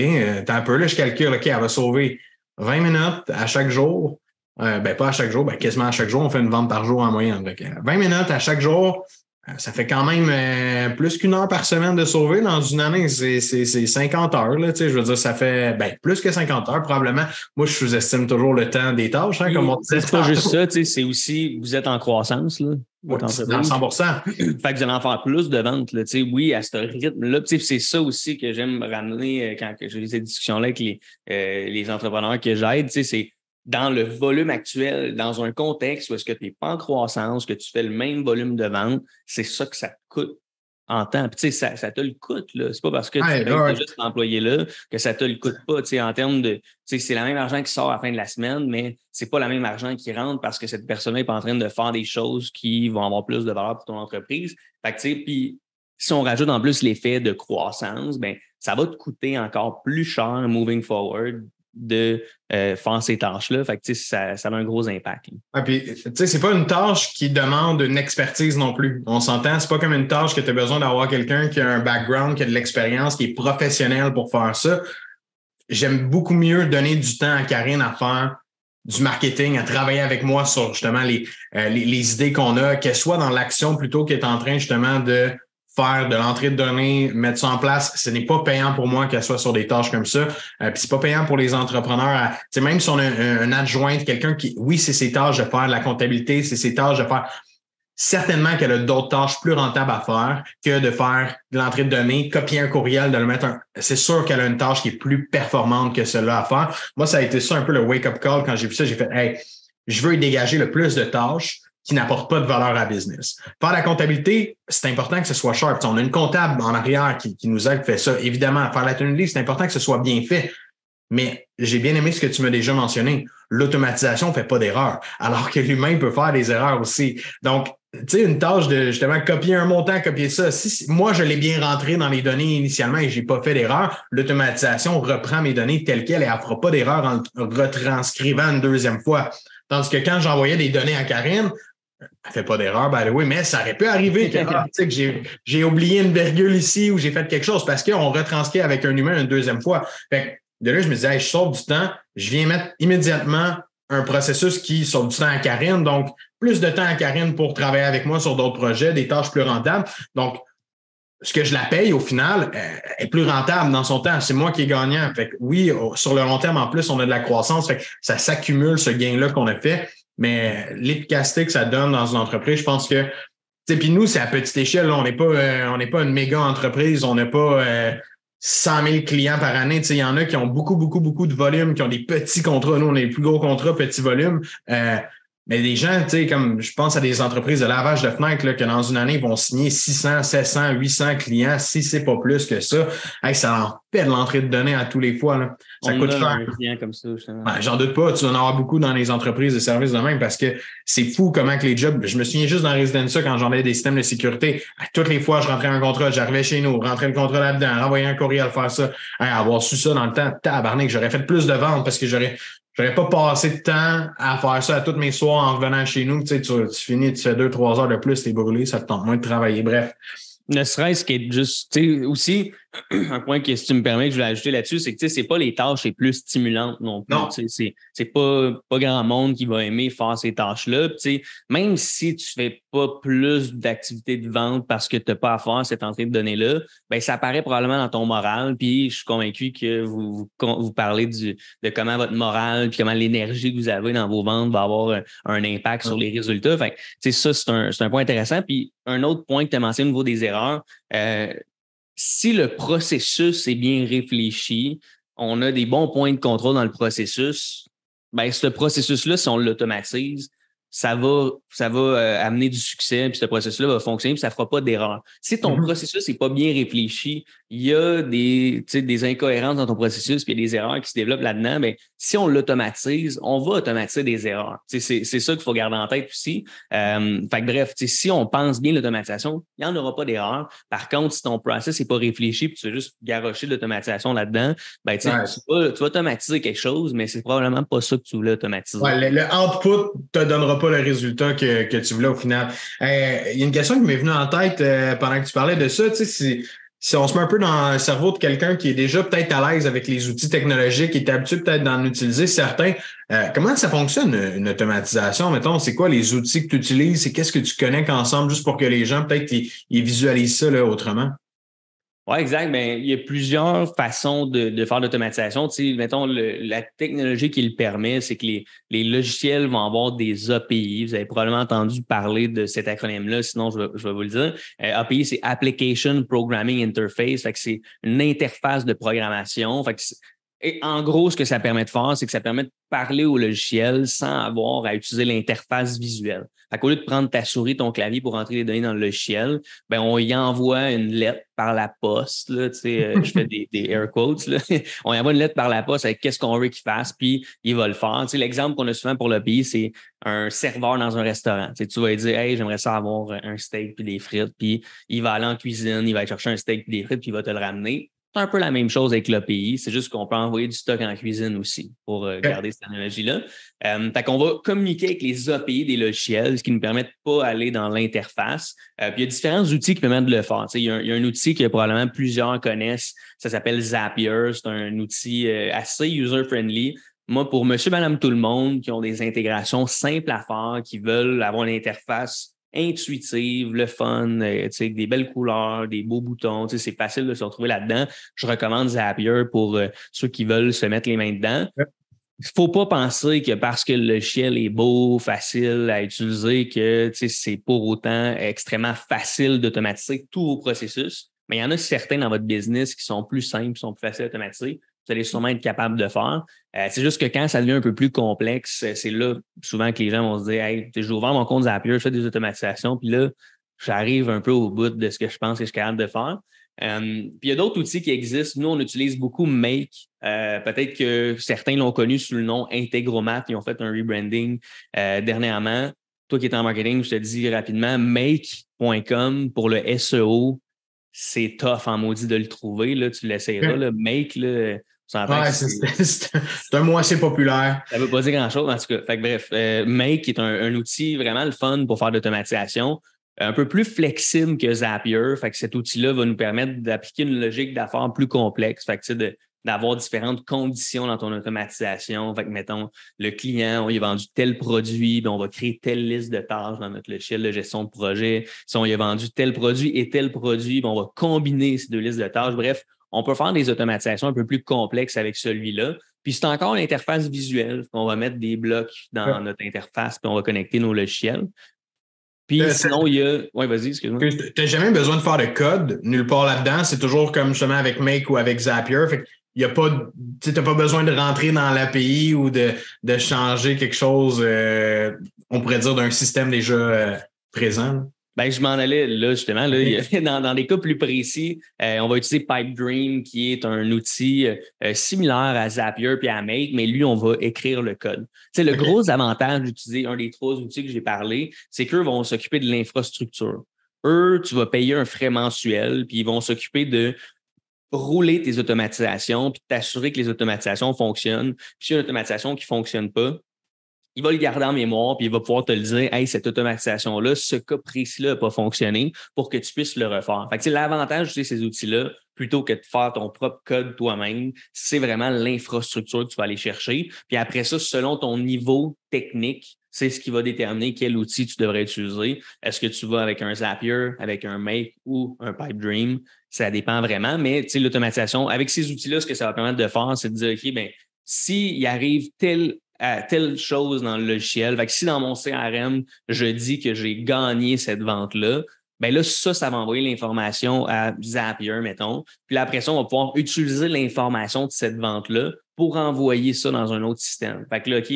Speaker 1: t'as un peu, là, je calcule, OK, elle va sauver 20 minutes à chaque jour. Pas à chaque jour, quasiment à chaque jour. On fait une vente par jour en moyenne. Donc, 20 minutes à chaque jour. Ça fait quand même plus qu'une heure par semaine de sauver dans une année. C'est 50 heures. Là, je veux dire, ça fait plus que 50 heures probablement. Moi, je sous-estime toujours le temps des tâches. Hein, comme on disait.
Speaker 2: C'est pas juste ça, c'est aussi, vous êtes en croissance. Là,
Speaker 1: dans 100%.
Speaker 2: Fait que vous allez en faire plus de ventes. Là, oui, à ce rythme-là. C'est ça aussi que j'aime ramener quand j'ai ces discussions-là avec les entrepreneurs que j'aide. C'est dans le volume actuel, dans un contexte où est-ce que tu n'es pas en croissance, que tu fais le même volume de vente, c'est ça que ça te coûte en temps. Puis, ça te le coûte, là. C'est pas parce que tu payes juste l'employé-là que ça te le coûte pas. En termes de, c'est le même argent qui sort à la fin de la semaine, mais c'est pas le même argent qui rentre parce que cette personne-là n'est pas en train de faire des choses qui vont avoir plus de valeur pour ton entreprise. Fait que, puis, si on rajoute en plus l'effet de croissance, ça va te coûter encore plus cher moving forward de faire ces tâches-là. Fait que, ça a un gros impact.
Speaker 1: C'est pas une tâche qui demande une expertise non plus. On s'entend, c'est pas comme une tâche que tu as besoin d'avoir quelqu'un qui a un background, qui a de l'expérience, qui est professionnel pour faire ça. J'aime beaucoup mieux donner du temps à Karine à faire du marketing, à travailler avec moi sur justement les idées qu'on a, qu'elle soit dans l'action plutôt qu'elle est en train justement de faire de l'entrée de données, mettre ça en place. Ce n'est pas payant pour moi qu'elle soit sur des tâches comme ça. Puis c'est pas payant pour les entrepreneurs. Même si on a un adjoint, quelqu'un qui, oui, c'est ses tâches de faire de la comptabilité, c'est ses tâches de faire. Certainement qu'elle a d'autres tâches plus rentables à faire que de faire de l'entrée de données, copier un courriel, de le mettre c'est sûr qu'elle a une tâche qui est plus performante que celle-là à faire. Moi, ça a été ça un peu le wake-up call quand j'ai vu ça. J'ai fait, hey, je veux y dégager le plus de tâches qui n'apportent pas de valeur à la business. Faire la comptabilité, c'est important que ce soit sharp. On a une comptable en arrière qui nous aide, qui fait ça. Évidemment, faire la tenue de livre, c'est important que ce soit bien fait. Mais j'ai bien aimé ce que tu m'as déjà mentionné. L'automatisation ne fait pas d'erreur, alors que l'humain peut faire des erreurs aussi. Donc, tu sais, une tâche de justement copier un montant, copier ça. Si moi, je l'ai bien rentré dans les données initialement et je n'ai pas fait d'erreur, l'automatisation reprend mes données telles quelles et elle ne fera pas d'erreur en retranscrivant une deuxième fois. Tandis que quand j'envoyais des données à Karine, elle fait pas d'erreur, by the way, mais ça aurait pu arriver que j'ai oublié une virgule ici ou j'ai fait quelque chose parce qu'on retranscrit avec un humain une deuxième fois. Fait que de là, je me disais, hey, je sauve du temps, je viens mettre immédiatement un processus qui sauve du temps à Karine. Donc, plus de temps à Karine pour travailler avec moi sur d'autres projets, des tâches plus rentables. Donc, ce que je la paye, au final, est plus rentable dans son temps. C'est moi qui est gagnant. Fait que oui, sur le long terme, en plus, on a de la croissance. Fait que ça s'accumule, ce gain-là qu'on a fait. Mais l'efficacité que ça donne dans une entreprise, je pense que, tu sais, puis nous, c'est à petite échelle. Là, on n'est pas une méga entreprise. On n'a pas 100 000 clients par année. Tu sais, il y en a qui ont beaucoup de volume, qui ont des petits contrats. Nous, on a les plus gros contrats, petits volumes. Mais des gens, tu sais, comme je pense à des entreprises de lavage de fenêtres, là, que dans une année, ils vont signer 600, 700, 800 clients, si c'est pas plus que ça. Hey, ça en fait de l'entrée de données à tous les fois, là. Ça
Speaker 2: On
Speaker 1: coûte
Speaker 2: a
Speaker 1: cher.
Speaker 2: un client comme ça, justement.
Speaker 1: Ben, j'en doute pas, tu vas en avoir beaucoup dans les entreprises de services de même parce que c'est fou comment que les jobs. Je me souviens juste dans Residencia quand j'en avais des systèmes de sécurité. À toutes les fois, je rentrais un contrat, j'arrivais chez nous, rentrais le contrat là-dedans, renvoyer un courriel, faire ça. Hey, avoir su ça dans le temps, tabarnak, j'aurais fait plus de ventes parce que j'aurais pas passé de temps à faire ça à tous mes soirs en revenant chez nous. Tu sais, tu finis, tu fais 2-3 heures de plus, t'es brûlé, ça te tente moins de travailler. Bref.
Speaker 2: Ne serait-ce qu'être juste, tu sais, aussi, un point que si tu me permets que je voulais ajouter là-dessus, c'est que tu sais, c'est pas les tâches les plus stimulantes non plus.
Speaker 1: Non.
Speaker 2: Tu sais, c'est pas grand monde qui va aimer faire ces tâches-là. Tu sais, même si tu fais pas plus d'activités de vente parce que tu n'as pas à faire cette entrée de données-là, ben ça apparaît probablement dans ton moral. Puis je suis convaincu que vous parlez de comment votre moral puis comment l'énergie que vous avez dans vos ventes va avoir un impact sur les résultats. Fait que, tu sais, ça, c'est un point intéressant. Puis un autre point que tu as mentionné au niveau des erreurs, si le processus est bien réfléchi, on a des bons points de contrôle dans le processus, ben ce processus-là, si on l'automatise, ça va amener du succès, puis ce processus-là va fonctionner, puis ça ne fera pas d'erreur. Si ton processus n'est pas bien réfléchi, il y a des incohérences dans ton processus, puis il y a des erreurs qui se développent là-dedans, bien, si on l'automatise, on va automatiser des erreurs. C'est ça qu'il faut garder en tête aussi. Fait que bref, si on pense bien l'automatisation, il n'y en aura pas d'erreur. Par contre, si ton process n'est pas réfléchi, puis tu veux juste garrocher de l'automatisation là-dedans, ben, tu vas automatiser quelque chose, mais c'est probablement pas ça que tu voulais automatiser.
Speaker 1: Ouais, le output ne te donnera pas le résultat que tu voulais au final. Il y a une question qui m'est venue en tête pendant que tu parlais de ça. Tu sais, si on se met un peu dans le cerveau de quelqu'un qui est déjà peut-être à l'aise avec les outils technologiques, qui est habitué peut-être d'en utiliser certains, comment ça fonctionne une automatisation? Mettons, c'est quoi les outils que tu utilises et qu'est-ce que tu connectes ensemble juste pour que les gens peut-être ils visualisent ça là, autrement?
Speaker 2: Oui, exact. Ben, il y a plusieurs façons de faire l'automatisation. Tu sais, mettons, la technologie qui le permet, c'est que les logiciels vont avoir des API. Vous avez probablement entendu parler de cet acronyme-là, sinon je vais vous le dire. API, c'est Application Programming Interface. Fait que c'est une interface de programmation. Fait que et en gros, ce que ça permet de faire, c'est que ça permet de parler au logiciel sans avoir à utiliser l'interface visuelle. Au lieu de prendre ta souris, ton clavier pour entrer les données dans le logiciel, ben on y envoie une lettre par la poste. Là, je fais des air quotes. Là. On y envoie une lettre par la poste avec qu'est-ce qu'on veut qu'il fasse, puis il va le faire. L'exemple qu'on a souvent pour l'API, c'est un serveur dans un restaurant. Tu vas lui dire « Hey, j'aimerais ça avoir un steak puis des frites », puis il va aller en cuisine, il va aller chercher un steak puis des frites, puis il va te le ramener. C'est un peu la même chose avec l'API, c'est juste qu'on peut envoyer du stock en cuisine aussi pour garder cette analogie-là. Fait qu'on va communiquer avec les API des logiciels, ce qui nous permet de pas aller dans l'interface. Puis il y a différents outils qui permettent de le faire. Il y a un outil que probablement plusieurs connaissent, ça s'appelle Zapier, c'est un outil assez user-friendly. Moi, pour monsieur, madame, tout le monde qui ont des intégrations simples à faire, qui veulent avoir une interface intuitive, le fun, avec des belles couleurs, des beaux boutons, c'est facile de se retrouver là-dedans. Je recommande Zapier pour ceux qui veulent se mettre les mains dedans. Il ne faut pas penser que parce que le logiciel est beau, facile à utiliser, que c'est pour autant extrêmement facile d'automatiser tout vos processus. Mais il y en a certains dans votre business qui sont plus simples, qui sont plus faciles à automatiser. Vous allez sûrement être capable de faire. C'est juste que quand ça devient un peu plus complexe, c'est là souvent que les gens vont se dire « Hey, je vais ouvrir mon compte Zapier, je fais des automatisations, puis là, j'arrive un peu au bout de ce que je pense que je suis capable de faire. » Puis il y a d'autres outils qui existent. Nous, on utilise beaucoup Make. Peut-être que certains l'ont connu sous le nom Integromat. Ils ont fait un rebranding dernièrement. Toi qui es en marketing, je te dis rapidement, make.com pour le SEO, c'est tough en maudit de le trouver. Là, tu l'essayeras. Là. Make, là,
Speaker 1: ouais, c'est un mot assez populaire.
Speaker 2: Ça ne veut pas dire grand-chose, en tout cas. Fait que, bref, Make est un outil vraiment le fun pour faire de l'automatisation. Un peu plus flexible que Zapier. Fait que cet outil-là va nous permettre d'appliquer une logique d'affaires plus complexe. Fait que, d'avoir différentes conditions dans ton automatisation. Fait que, mettons, le client, on lui a vendu tel produit, bien, on va créer telle liste de tâches dans notre logiciel de gestion de projet. Si on lui a vendu tel produit et tel produit, bien, on va combiner ces deux listes de tâches. Bref, on peut faire des automatisations un peu plus complexes avec celui-là. Puis c'est encore l'interface visuelle. On va mettre des blocs dans notre interface, puis on va connecter nos logiciels. Puis sinon, il y a... Oui, vas-y, excuse-moi.
Speaker 1: Tu n'as jamais besoin de faire de code nulle part là-dedans. C'est toujours comme justement avec Make ou avec Zapier. Fait il y a pas, tu n'as pas besoin de rentrer dans l'API ou de changer quelque chose. on pourrait dire, d'un système déjà présent?
Speaker 2: Ben, je m'en allais là, justement. Là, dans des cas plus précis, on va utiliser PipeDream, qui est un outil similaire à Zapier puis à Make, mais lui, on va écrire le code. Tu sais, le gros avantage d'utiliser un des 3 outils que j'ai parlé, c'est qu'eux vont s'occuper de l'infrastructure. Eux, tu vas payer un frais mensuel, puis ils vont s'occuper de rouler tes automatisations, puis t'assurer que les automatisations fonctionnent. Puis s'il y a une automatisation qui ne fonctionne pas, il va le garder en mémoire, puis il va pouvoir te le dire, hey, cette automatisation-là, ce cas précis-là n'a pas fonctionné pour que tu puisses le refaire. Fait que c'est l'avantage d'utiliser ces outils-là, plutôt que de faire ton propre code toi-même, c'est vraiment l'infrastructure que tu vas aller chercher. Puis après ça, selon ton niveau technique, c'est ce qui va déterminer quel outil tu devrais utiliser. Est-ce que tu vas avec un Zapier, avec un Make ou un PipeDream? Ça dépend vraiment, mais tu sais, l'automatisation, avec ces outils-là, ce que ça va permettre de faire, c'est de dire, OK, bien, s'il arrive telle chose dans le logiciel. Fait que si dans mon CRM, je dis que j'ai gagné cette vente-là, ben là, ça va envoyer l'information à Zapier, mettons. Puis là, après ça, on va pouvoir utiliser l'information de cette vente-là pour envoyer ça dans un autre système. Fait que là, OK,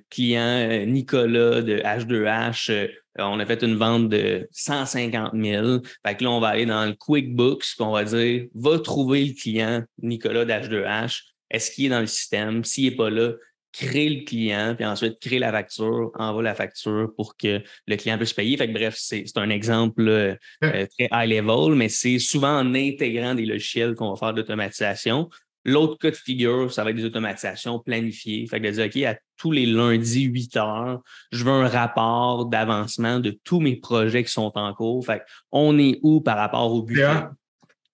Speaker 2: client Nicolas de H2H, on a fait une vente de 150 000. Fait que là, on va aller dans le QuickBooks, puis on va dire, va trouver le client Nicolas d'H2H. Est-ce qu'il est dans le système? S'il n'est pas là, crée le client, puis ensuite crée la facture, envoie la facture pour que le client puisse payer. Fait que bref, c'est un exemple très high level, mais c'est souvent en intégrant des logiciels qu'on va faire de l'automatisation. L'autre cas de figure, ça va être des automatisations planifiées. Fait que de dire, OK, à tous les lundis, 8 heures, je veux un rapport d'avancement de tous mes projets qui sont en cours. Fait on est où par rapport au budget?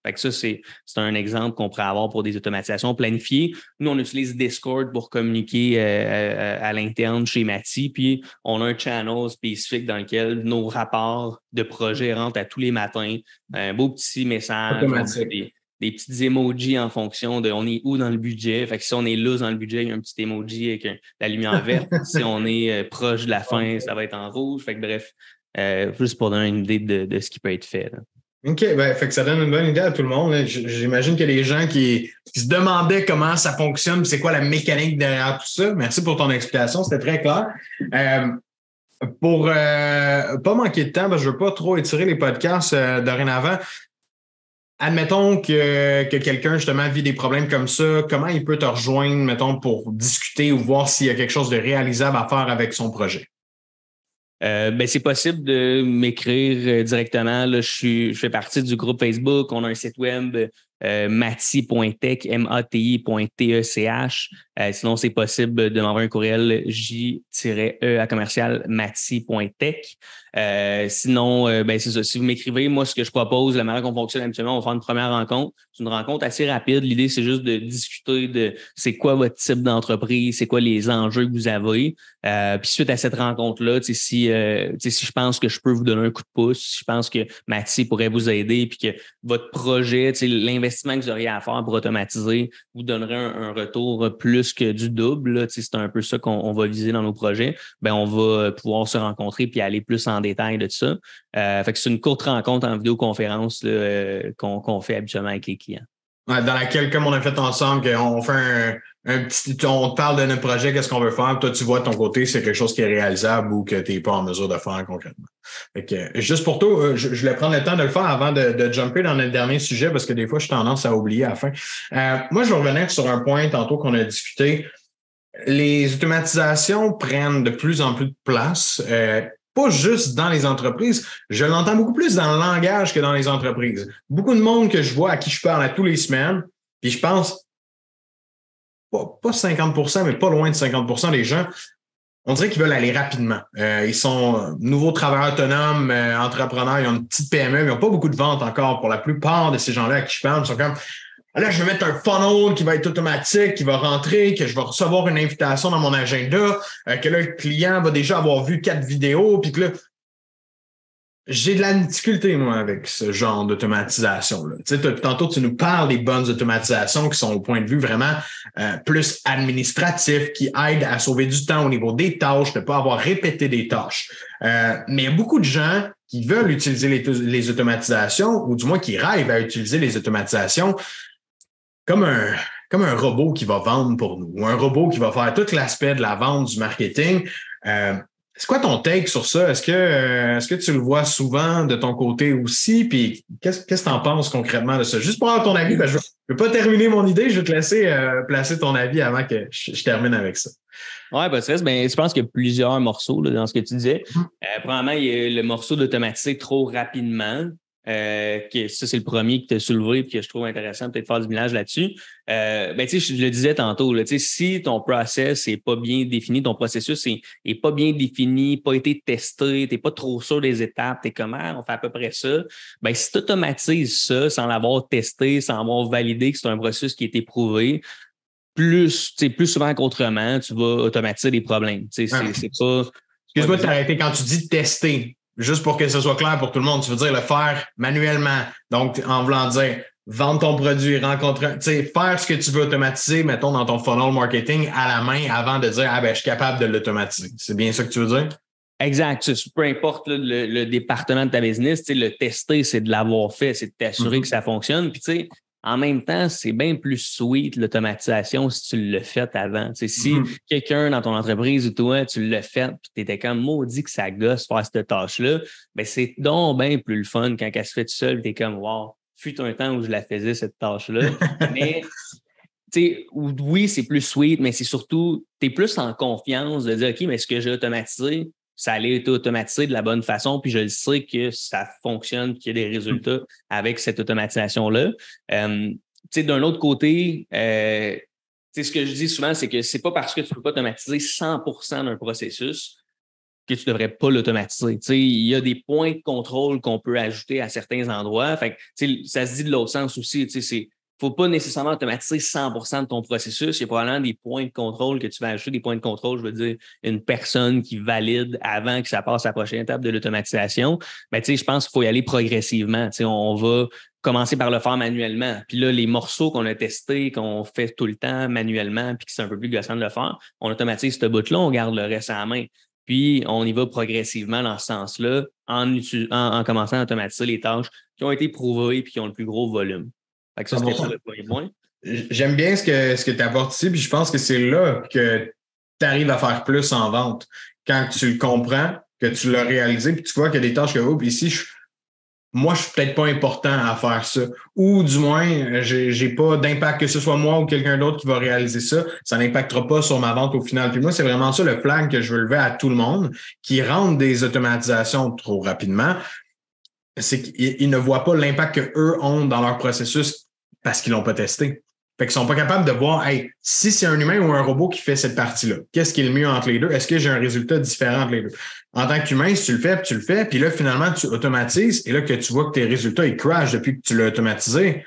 Speaker 2: Fait que ça, c'est un exemple qu'on pourrait avoir pour des automatisations planifiées. Nous, on utilise Discord pour communiquer à l'interne chez Mati, puis on a un channel spécifique dans lequel nos rapports de projet rentrent à tous les matins. Un beau petit message, des petites emojis en fonction de on est où dans le budget. Fait que si on est loose dans le budget, il y a un petit emoji avec la lumière verte. Si on est proche de la fin, ça va être en rouge. Fait que bref, juste pour donner une idée de ce qui peut être fait, là.
Speaker 1: OK, ben, fait que ça donne une bonne idée à tout le monde. J'imagine qu'il y a des gens qui se demandaient comment ça fonctionne, c'est quoi la mécanique derrière tout ça. Merci pour ton explication, c'était très clair. Pour pas manquer de temps, parce que je ne veux pas trop étirer les podcasts dorénavant. Admettons que quelqu'un, justement, vit des problèmes comme ça, comment il peut te rejoindre, mettons, pour discuter ou voir s'il y a quelque chose de réalisable à faire avec son projet?
Speaker 2: Ben c'est possible de m'écrire directement. Là, je fais partie du groupe Facebook. On a un site web mati.tech, mati.tech. Sinon, c'est possible de m'envoyer un courriel j-e@mati.tech. Sinon, ben c'est ça. Si vous m'écrivez, moi, ce que je propose, la manière qu'on fonctionne habituellement, on va faire une première rencontre. C'est une rencontre assez rapide. L'idée, c'est juste de discuter de c'est quoi votre type d'entreprise, c'est quoi les enjeux que vous avez. Puis suite à cette rencontre-là, si je pense que je peux vous donner un coup de pouce, si je pense que Mati pourrait vous aider, puis que votre projet, l'investissement que vous auriez à faire pour automatiser vous donnerait un retour plus que du double. C'est un peu ça qu'on va viser dans nos projets. Ben, on va pouvoir se rencontrer puis aller plus en détail de ça. Fait que c'est une courte rencontre en vidéoconférence qu'on fait habituellement avec les clients.
Speaker 1: Ouais, dans laquelle, comme on a fait ensemble, on fait on te parle de notre projet, qu'est-ce qu'on veut faire, toi tu vois de ton côté, c'est quelque chose qui est réalisable ou que tu n'es pas en mesure de faire concrètement. Fait que, juste pour toi, je voulais prendre le temps de le faire avant de jumper dans notre dernier sujet parce que des fois, j'ai tendance à oublier à la fin. Moi, je vais revenir sur un point tantôt qu'on a discuté. Les automatisations prennent de plus en plus de place. Pas juste dans les entreprises, je l'entends beaucoup plus dans le langage que dans les entreprises. Beaucoup de monde que je vois, à qui je parle à tous les semaines, puis je pense, pas 50%, mais pas loin de 50% des gens, on dirait qu'ils veulent aller rapidement. Ils sont nouveaux travailleurs autonomes, entrepreneurs, ils ont une petite PME, ils n'ont pas beaucoup de ventes encore pour la plupart de ces gens-là à qui je parle. Ils sont comme, là, je vais mettre un funnel qui va être automatique, qui va rentrer, que je vais recevoir une invitation dans mon agenda, que là, le client va déjà avoir vu 4 vidéos, puis que là, j'ai de la difficulté, moi, avec ce genre d'automatisation-là. Tu sais, tantôt, tu nous parles des bonnes automatisations qui sont au point de vue vraiment plus administratif, qui aident à sauver du temps au niveau des tâches, de ne pas avoir répété des tâches. Mais il y a beaucoup de gens qui veulent utiliser les automatisations, ou du moins qui rêvent à utiliser les automatisations comme un robot qui va vendre pour nous, ou un robot qui va faire tout l'aspect de la vente, du marketing. C'est quoi ton take sur ça? Est-ce que tu le vois souvent de ton côté aussi? Puis qu'est-ce que tu en penses concrètement de ça? Juste pour avoir ton avis, je ne veux pas terminer mon idée, je vais te laisser placer ton avis avant que je termine avec ça.
Speaker 2: Oui, ben, je pense qu'il y a plusieurs morceaux là, dans ce que tu disais. Premièrement, il y a le morceau d'automatiser trop rapidement. Ça, c'est le premier qui t'a soulevé et que je trouve intéressant, peut-être faire du ménage là-dessus. Je le disais tantôt, là, si ton process n'est pas bien défini, ton processus est pas bien défini, pas été testé, tu n'es pas trop sûr des étapes, tu es comme on fait à peu près ça. Si tu automatises ça sans l'avoir testé, sans avoir validé que c'est un processus qui a été prouvé, plus souvent qu'autrement, tu vas automatiser des problèmes. C'est pas.
Speaker 1: Excuse-moi de t'arrêter quand tu dis tester. Juste pour que ce soit clair pour tout le monde, tu veux dire le faire manuellement. Donc, en voulant dire vendre ton produit, faire ce que tu veux automatiser, mettons, dans ton funnel marketing à la main avant de dire je suis capable de l'automatiser. C'est bien ça que tu veux dire?
Speaker 2: Exact. Peu importe là, le département de ta business, le tester, c'est de l'avoir fait, c'est de t'assurer que ça fonctionne. Puis, en même temps, c'est bien plus sweet l'automatisation si tu l'as fait avant. Si quelqu'un dans ton entreprise ou toi, tu l'as fait puis tu étais comme maudit que ça gosse faire cette tâche-là, c'est donc bien plus le fun quand elle se fait tout seul. Tu es comme wow, fut un temps où je la faisais cette tâche-là. Mais oui, c'est plus sweet, mais c'est surtout, tu es plus en confiance de dire OK, mais ce que j'ai automatisé, ça allait être automatisé de la bonne façon, puis je le sais que ça fonctionne, qu'il y a des résultats avec cette automatisation-là. D'un autre côté, ce que je dis souvent, c'est que c'est pas parce que tu peux pas automatiser 100% d'un processus que tu devrais pas l'automatiser. Il y a des points de contrôle qu'on peut ajouter à certains endroits. Fait que, ça se dit de l'autre sens aussi. Faut pas nécessairement automatiser 100% de ton processus. Il y a probablement des points de contrôle que tu vas ajouter. Des points de contrôle, je veux dire, une personne qui valide avant que ça passe à la prochaine étape de l'automatisation. Je pense qu'il faut y aller progressivement. On va commencer par le faire manuellement. Puis là, les morceaux qu'on a testés, qu'on fait tout le temps manuellement, puis que c'est un peu plus gossant de le faire, on automatise ce bout-là, on garde le reste à la main. Puis, on y va progressivement dans ce sens-là en commençant à automatiser les tâches qui ont été prouvées et qui ont le plus gros volume. Fait que ça, c'était ça le premier point.
Speaker 1: J'aime bien ce que tu apportes ici, puis je pense que c'est là que tu arrives à faire plus en vente. Quand tu le comprends, que tu l'as réalisé, puis tu vois qu'il y a des tâches que puis ici, moi, je suis peut-être pas important à faire ça. Ou du moins, j'ai pas d'impact, que ce soit moi ou quelqu'un d'autre qui va réaliser ça. Ça n'impactera pas sur ma vente au final. Puis moi, c'est vraiment ça le flag que je veux lever à tout le monde qui rentre des automatisations trop rapidement. C'est qu'ils ne voient pas l'impact qu'eux ont dans leur processus parce qu'ils l'ont pas testé. Fait qu'ils sont pas capables de voir, si c'est un humain ou un robot qui fait cette partie-là, qu'est-ce qui est le mieux entre les deux? Est-ce que j'ai un résultat différent entre les deux? En tant qu'humain, si tu le fais, puis là, finalement, tu automatises, et là, que tu vois que tes résultats, ils crashent depuis que tu l'as automatisé,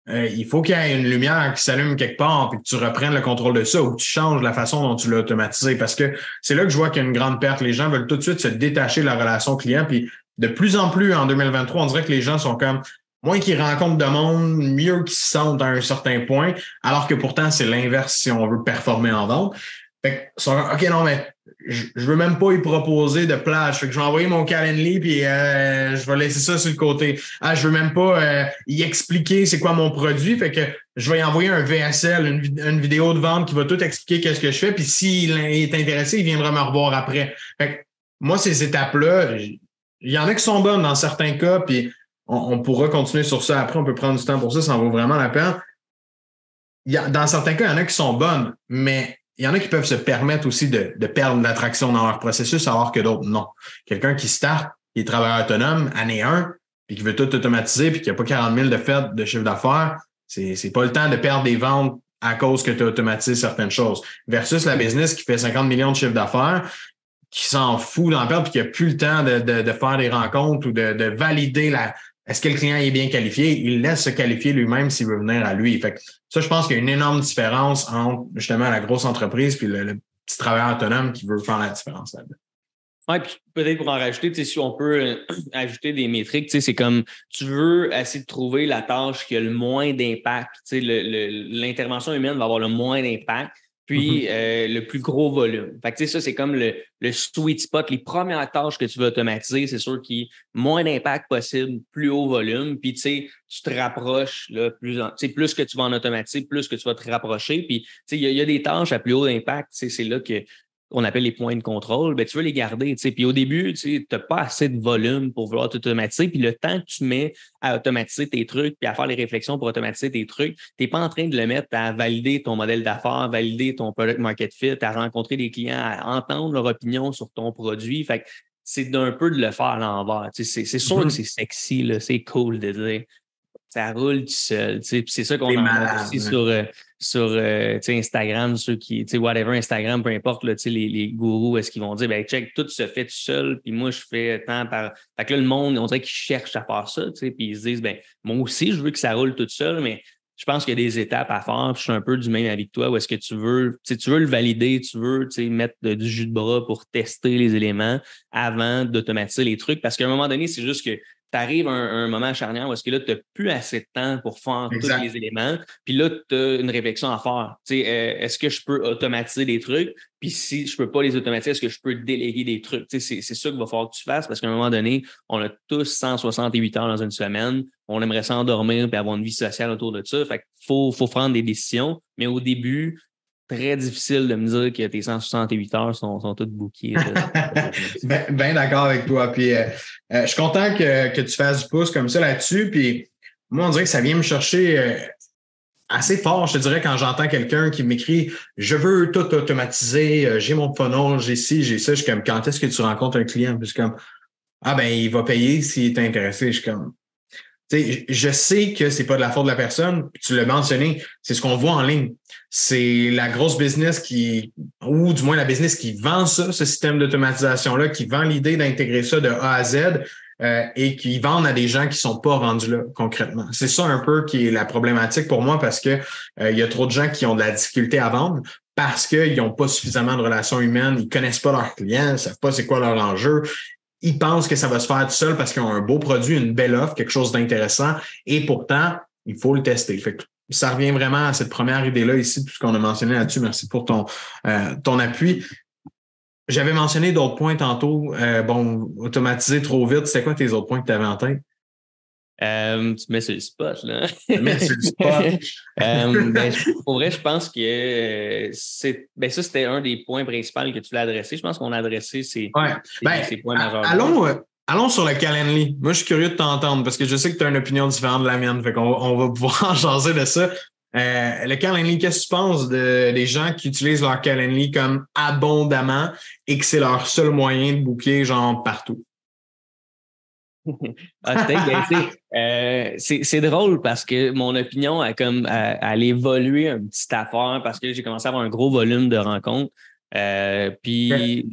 Speaker 1: il faut qu'il y ait une lumière qui s'allume quelque part, puis que tu reprennes le contrôle de ça, ou que tu changes la façon dont tu l'as automatisé, parce que c'est là que je vois qu'il y a une grande perte. Les gens veulent tout de suite se détacher de la relation client, puis de plus en plus, en 2023, on dirait que les gens sont comme moins qu'ils rencontrent de monde, mieux qu'ils se sentent à un certain point, alors que pourtant, c'est l'inverse si on veut performer en vente. Fait que, OK, non, mais je veux même pas y proposer de plage. Fait que je vais envoyer mon Calendly puis je vais laisser ça sur le côté. Je veux même pas y expliquer c'est quoi mon produit. Fait que je vais y envoyer un VSL, une vidéo de vente qui va tout expliquer qu'est-ce que je fais. Puis s'il est intéressé, il viendra me revoir après. Fait que moi, ces étapes-là, il y en a qui sont bonnes dans certains cas, puis on pourra continuer sur ça après. On peut prendre du temps pour ça, ça en vaut vraiment la peine. Dans certains cas, il y en a qui sont bonnes, mais il y en a qui peuvent se permettre aussi de perdre l'attraction dans leur processus, alors que d'autres, non. Quelqu'un qui start, qui est travailleur autonome, année 1, puis qui veut tout automatiser, puis qui n'a pas 40 000 de fait de chiffre d'affaires, c'est pas le temps de perdre des ventes à cause que tu as automatisé certaines choses. Versus la business qui fait 50 millions de chiffre d'affaires, qui s'en fout d'en perdre, puis qui n'a plus le temps de faire des rencontres ou de valider est-ce que le client est bien qualifié? Il laisse se qualifier lui-même s'il veut venir à lui. Fait que ça, je pense qu'il y a une énorme différence entre justement la grosse entreprise puis le petit travailleur autonome qui veut faire la différence là-dedans.
Speaker 2: Oui, puis peut-être pour en rajouter, si on peut ajouter des métriques, c'est comme tu veux essayer de trouver la tâche qui a le moins d'impact. L'intervention humaine va avoir le moins d'impact, puis le plus gros volume. Fait que ça, c'est comme le sweet spot. Les premières tâches que tu veux automatiser, c'est sûr qu'il y a moins d'impact possible, plus haut volume. Puis tu te rapproches, là, plus que tu vas en automatiser, plus que tu vas te rapprocher. Puis il y a des tâches à plus haut impact. C'est là que qu'on appelle les points de contrôle, ben, tu veux les garder. Puis au début, tu n'as pas assez de volume pour vouloir t'automatiser. Puis le temps que tu mets à automatiser tes trucs puis à faire les réflexions pour automatiser tes trucs, tu n'es pas en train de le mettre à valider ton modèle d'affaires, valider ton product market fit, à rencontrer des clients, à entendre leur opinion sur ton produit. Fait que c'est d'un peu de le faire à l'envers. C'est sûr que c'est sexy, là, c'est cool de dire ça roule tout seul. Puis c'est ça qu'on en montre aussi sur Instagram, ceux qui, whatever, Instagram, peu importe, là, les gourous, est-ce qu'ils vont dire, ben, check, tout se fait tout seul, puis moi, je fais tant par. Fait que là, le monde, on dirait qu'ils cherchent à faire ça, puis ils se disent, ben, moi aussi, je veux que ça roule tout seul, mais je pense qu'il y a des étapes à faire. Puis je suis un peu du même avis que toi, où est-ce que tu veux le valider, tu veux mettre du jus de bras pour tester les éléments avant d'automatiser les trucs. Parce qu'à un moment donné, c'est juste que tu arrives à un moment charnière où est-ce que là, tu n'as plus assez de temps pour faire tous les éléments. Puis là, tu as une réflexion à faire. Est-ce que je peux automatiser des trucs? Puis si je ne peux pas les automatiser, est-ce que je peux déléguer des trucs? C'est ça qu'il va falloir que tu fasses parce qu'à un moment donné, on a tous 168 heures dans une semaine. On aimerait s'endormir et avoir une vie sociale autour de ça. Fait qu'il faut prendre des décisions. Mais au début, très difficile de me dire que tes 168 heures sont toutes bookées.
Speaker 1: Ben d'accord avec toi. Puis je suis content que tu fasses du pouce comme ça là-dessus. Puis moi, on dirait que ça vient me chercher assez fort, je te dirais, quand j'entends quelqu'un qui m'écrit « Je veux tout automatiser, j'ai mon funnel, j'ai ci, j'ai ça », je suis comme « Quand est-ce que tu rencontres un client? » Puis je suis comme « Ah ben, il va payer s'il est intéressé. » Je suis comme je sais que c'est pas de la faute de la personne, puis tu l'as mentionné, c'est ce qu'on voit en ligne. C'est la grosse business ou du moins la business qui vend ça, ce système d'automatisation-là, qui vend l'idée d'intégrer ça de A à Z et qui vendent à des gens qui sont pas rendus là concrètement. C'est ça un peu qui est la problématique pour moi parce que il y a trop de gens qui ont de la difficulté à vendre parce qu'ils n'ont pas suffisamment de relations humaines, ils connaissent pas leurs clients, ils savent pas c'est quoi leur enjeu. Ils pensent que ça va se faire tout seul parce qu'ils ont un beau produit, une belle offre, quelque chose d'intéressant. Et pourtant, il faut le tester. Fait que ça revient vraiment à cette première idée-là ici, tout ce qu'on a mentionné là-dessus. Merci pour ton appui. J'avais mentionné d'autres points tantôt. Automatiser trop vite. C'était quoi tes autres points que tu avais en tête?
Speaker 2: Tu me mets sur le spot, là.
Speaker 1: Tu me mets sur le spot.
Speaker 2: Pour vrai, je pense que ça, c'était un des points principaux que tu l'as adressé. Je pense qu'on a adressé ces points majeurs.
Speaker 1: Allons sur le Calendly. Moi, je suis curieux de t'entendre parce que je sais que tu as une opinion différente de la mienne. Fait qu'on va pouvoir en jaser de ça. Le Calendly, qu'est-ce que tu penses des gens qui utilisent leur Calendly comme abondamment et que c'est leur seul moyen de booker genre partout?
Speaker 2: C'est drôle parce que mon opinion a évolué un petit affaire parce que j'ai commencé à avoir un gros volume de rencontres. Puis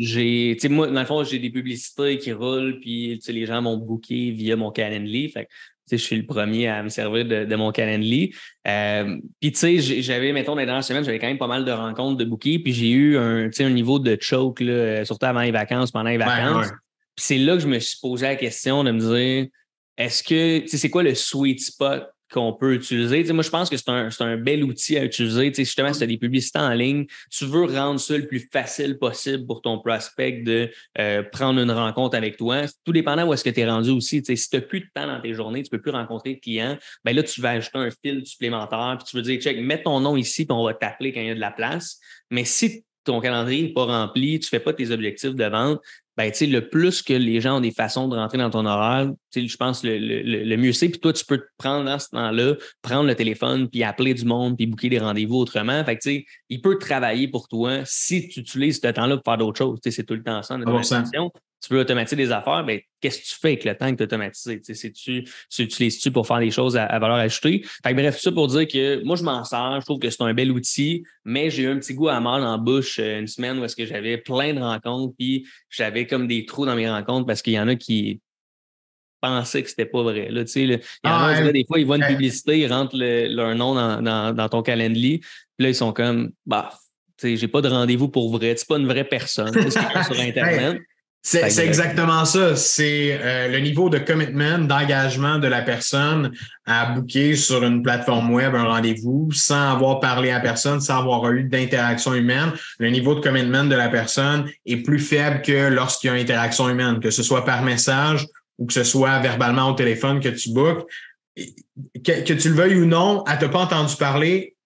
Speaker 2: moi, dans le fond, j'ai des publicités qui roulent, puis les gens m'ont booké via mon Calendly. Fait que je suis le premier à me servir de mon Calendly. Puis j'avais, mettons, dans les dernières semaines, j'avais quand même pas mal de rencontres de booker, puis j'ai eu un niveau de choke, là, surtout avant les vacances, pendant les vacances.
Speaker 1: Ouais.
Speaker 2: Puis c'est là que je me suis posé la question de me dire, est-ce que, c'est quoi le sweet spot qu'on peut utiliser? Moi, je pense que c'est un bel outil à utiliser. Justement, si tu as des publicités en ligne, tu veux rendre ça le plus facile possible pour ton prospect de prendre une rencontre avec toi. Tout dépendant où est-ce que tu es rendu aussi. Si tu n'as plus de temps dans tes journées, tu ne peux plus rencontrer de clients, ben là, tu vas ajouter un fil supplémentaire, puis tu veux dire, check, mets ton nom ici, puis on va t'appeler quand il y a de la place. Mais si ton calendrier n'est pas rempli, tu ne fais pas tes objectifs de vente, ben, le plus que les gens ont des façons de rentrer dans ton horaire, je pense le mieux c'est. Puis toi, tu peux te prendre dans ce temps-là, prendre le téléphone, puis appeler du monde, puis booker des rendez-vous autrement. Fait que, il peut travailler pour toi si tu utilises ce temps-là pour faire d'autres choses. C'est tout le temps ça en automatisation. Tu peux automatiser des affaires, ben, qu'est-ce que tu fais avec le temps que tu as automatisé? Tu utilises-tu pour faire des choses à valeur ajoutée? Fait que, bref, tout ça pour dire que moi, je m'en sers, je trouve que c'est un bel outil, mais j'ai eu un petit goût amer en bouche une semaine où est-ce que j'avais plein de rencontres, puis j'avais comme des trous dans mes rencontres parce qu'il y en a qui pensaient que c'était pas vrai. Là, il y en a, des fois, ils voient une publicité, ils rentrent leur nom dans ton Calendly, puis là, ils sont comme, j'ai pas de rendez-vous pour vrai, c'est pas une vraie personne, c'est quelqu'un sur Internet.
Speaker 1: C'est exactement ça. C'est le niveau de commitment, d'engagement de la personne à booker sur une plateforme web un rendez-vous sans avoir parlé à personne, sans avoir eu d'interaction humaine. Le niveau de commitment de la personne est plus faible que lorsqu'il y a interaction humaine, que ce soit par message ou que ce soit verbalement au téléphone que tu bookes. Que tu le veuilles ou non, elle t'a pas entendu parler,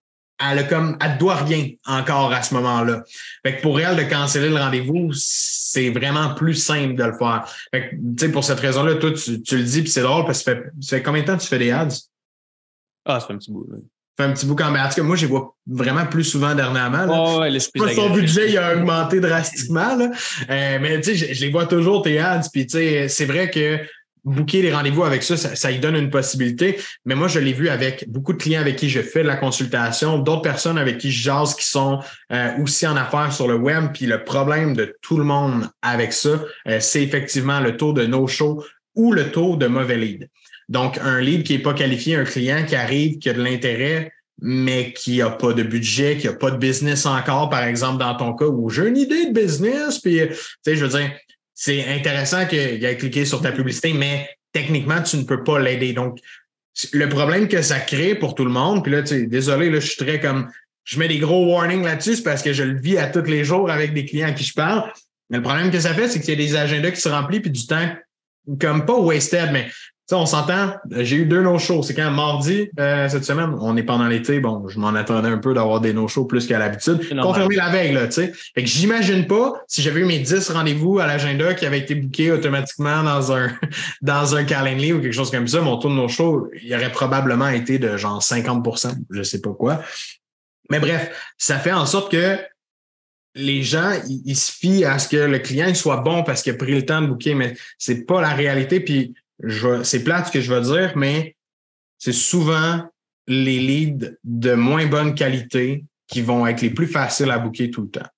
Speaker 1: elle te doit rien encore à ce moment-là. Fait que pour elle, de canceller le rendez-vous, c'est vraiment plus simple de le faire. Fait que, tu sais, pour cette raison-là, toi, tu le dis, puis c'est drôle parce que ça fait combien de temps que tu fais des ads?
Speaker 2: Ah, ça fait un petit bout. Là.
Speaker 1: Ça fait un petit bout quand même. En tout cas, moi, je les vois vraiment plus souvent dernièrement. Là.
Speaker 2: Oh, ouais, là, je suis plus
Speaker 1: Son budget, il a augmenté drastiquement. Là. Mais tu sais, je les vois toujours, tes ads. Puis tu sais, c'est vrai que booker les rendez-vous avec ça lui donne une possibilité. Mais moi, je l'ai vu avec beaucoup de clients avec qui je fais de la consultation, d'autres personnes avec qui je jase qui sont aussi en affaires sur le web. Puis le problème de tout le monde avec ça, c'est effectivement le taux de no-show ou le taux de mauvais lead. Donc, un lead qui n'est pas qualifié, un client qui arrive, qui a de l'intérêt, mais qui n'a pas de budget, qui n'a pas de business encore, par exemple, dans ton cas, où j'ai une idée de business, puis, tu sais, je veux dire, c'est intéressant qu'il ait cliqué sur ta publicité, mais techniquement, tu ne peux pas l'aider. Donc, le problème que ça crée pour tout le monde, puis là, tu sais, désolé, là, je suis très comme, je mets des gros warnings là-dessus, c'est parce que je le vis à tous les jours avec des clients à qui je parle. Mais le problème que ça fait, c'est qu'il y a des agendas qui se remplissent, puis du temps, comme pas wasted, mais ça, on s'entend, j'ai eu 2 no-shows. C'est quand mardi, cette semaine, on est pendant l'été. Bon, je m'en attendais un peu d'avoir des no-shows plus qu'à l'habitude. Confirmé la veille, là, tu sais. Fait que j'imagine pas si j'avais eu mes 10 rendez-vous à l'agenda qui avaient été bookés automatiquement dans un calendrier ou quelque chose comme ça, mon taux de no-show, il aurait probablement été de genre 50%, je sais pas quoi. Mais bref, ça fait en sorte que les gens, ils se fient à ce que le client soit bon parce qu'il a pris le temps de booker, mais c'est pas la réalité. Puis c'est plate ce que je veux dire, mais c'est souvent les leads de moins bonne qualité qui vont être les plus faciles à booker tout le temps.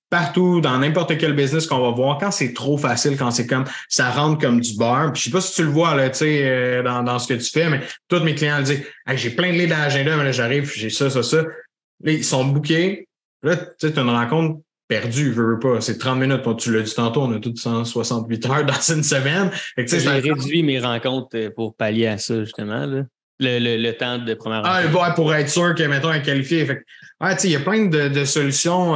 Speaker 1: Partout, dans n'importe quel business qu'on va voir, quand c'est trop facile, quand c'est comme ça rentre comme du beurre. Puis je sais pas si tu le vois là, tu sais, dans ce que tu fais, mais tous mes clients disent hey, j'ai plein de leads dans l'agenda, mais là, j'arrive, j'ai ça. Là, ils sont bookés. Là, tu sais, tu as une rencontre perdue, je veux pas. C'est 30 minutes. Tu l'as dit tantôt, on a toutes 168 heures dans une semaine.
Speaker 2: Fait que, j'ai réduit mes rencontres pour pallier à ça, justement. Là. Le temps de première rencontre.
Speaker 1: Ah, pour être sûr que, mettons, un qualifié. Fait il y a plein de solutions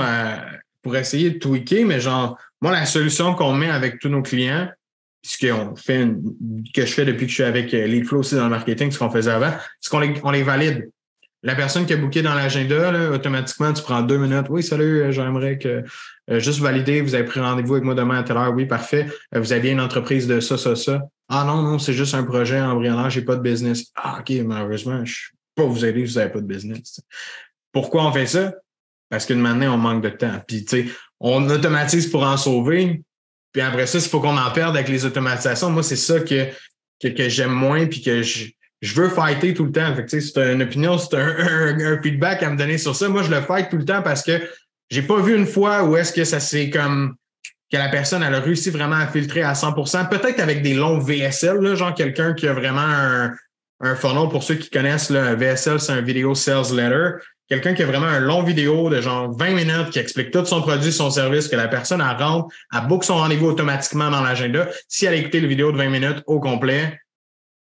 Speaker 1: pour essayer de tweaker, mais genre, moi, la solution qu'on met avec tous nos clients, puisqu'on fait que je fais depuis que je suis avec Leadflow aussi dans le marketing, ce qu'on faisait avant, c'est qu'on les valide. La personne qui a booké dans l'agenda, là, automatiquement, tu prends 2 minutes. Oui, salut, j'aimerais que juste valider, vous avez pris rendez-vous avec moi demain à telle heure. Oui, parfait. Vous aviez une entreprise de ça. Ah non, c'est juste un projet embryonnaire, j'ai pas de business. Ah, OK, malheureusement, je ne peux pas vous aider si vous n'avez pas de business. Pourquoi on fait ça? Parce qu'une manière, on manque de temps. Puis, tu sais, on automatise pour en sauver. Puis après ça, il faut qu'on en perde avec les automatisations. Moi, c'est ça que j'aime moins puis que je veux fighter tout le temps. Fait que, c'est une opinion, c'est un feedback à me donner sur ça. Moi, je le fight tout le temps parce que j'ai pas vu une fois où est-ce que ça s'est comme que la personne elle a réussi vraiment à filtrer à 100%. Peut-être avec des longs VSL, là, genre quelqu'un qui a vraiment un funnel. Pour ceux qui connaissent, là, un VSL, c'est un Video Sales Letter. Quelqu'un qui a vraiment un long vidéo de genre 20 minutes qui explique tout son produit, son service, que la personne elle rentre, elle book son rendez-vous automatiquement dans l'agenda. Si elle a écouté le vidéo de 20 minutes au complet,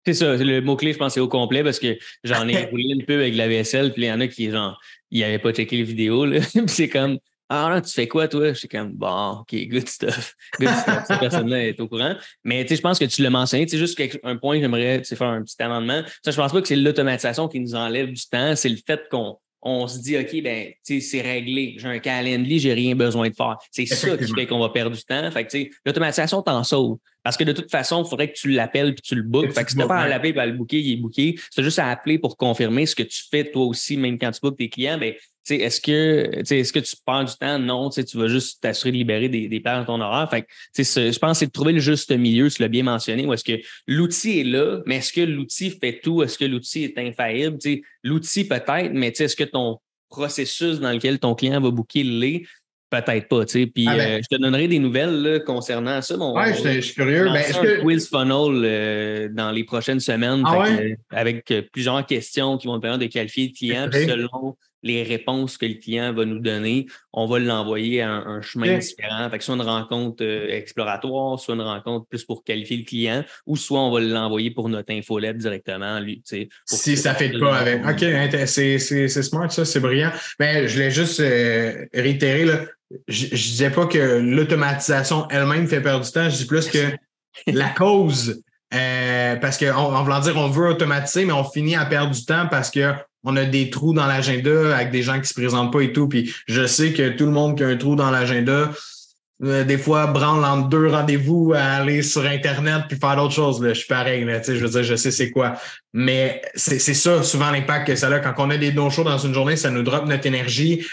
Speaker 2: c'est ça, le mot-clé, je pense, c'est au complet parce que j'en ai roulé une peu avec la VSL, puis il y en a qui, genre, ils n'avaient pas checké les vidéos, là. Puis c'est comme, ah non, tu fais quoi, toi? Je suis comme, bon, OK, good stuff. Cette personne-là est au courant. Mais, tu sais, je pense que tu l'as mentionné, tu sais, juste un point que j'aimerais faire un petit amendement. Ça, je pense pas que c'est l'automatisation qui nous enlève du temps, c'est le fait qu'on se dit, OK, ben, tu sais, c'est réglé. J'ai un calendrier, j'ai rien besoin de faire. C'est ça qui fait qu'on va perdre du temps. Fait que, tu sais, l'automatisation t'en sauve. Parce que de toute façon, il faudrait que tu l'appelles puis tu le bookes. Fait que si tu n'as pas à l'appeler et à le booker, il est booké. Si tu as juste à appeler pour confirmer ce que tu fais toi aussi, même quand tu bookes tes clients, ben, est-ce que tu perds du temps? Non, tu vas juste t'assurer de libérer des plages dans ton horaire. Fait que, je pense que c'est de trouver le juste milieu, tu l'as bien mentionné, où est-ce que l'outil est là, mais est-ce que l'outil fait tout? Est-ce que l'outil est infaillible? L'outil peut-être, mais est-ce que ton processus dans lequel ton client va booker l'est? Peut-être pas, tu sais. Puis je te donnerai des nouvelles là, concernant ça.
Speaker 1: Je suis curieux.
Speaker 2: Est-ce un quiz funnel dans les prochaines semaines avec plusieurs questions qui vont te permettre de qualifier le client. Puis selon les réponses que le client va nous donner, on va l'envoyer à un chemin différent. Fait que soit une rencontre exploratoire, soit une rencontre plus pour qualifier le client, ou soit on va l'envoyer pour notre infolette directement. Lui,
Speaker 1: si ça ne fait pas avec. OK, c'est smart, ça, c'est brillant. Mais je voulais juste réitérer, là, je disais pas que l'automatisation elle-même fait perdre du temps, je dis plus que la cause parce que en voulant dire on veut automatiser, mais on finit à perdre du temps parce que on a des trous dans l'agenda avec des gens qui se présentent pas et tout. Puis je sais que tout le monde qui a un trou dans l'agenda, des fois, branle entre deux rendez-vous à aller sur Internet puis faire d'autres choses. Là. Je suis pareil, là, je veux dire, je sais c'est quoi. Mais c'est ça, souvent, l'impact que ça a. Quand on a des no-shows dans une journée, ça nous drop notre énergie.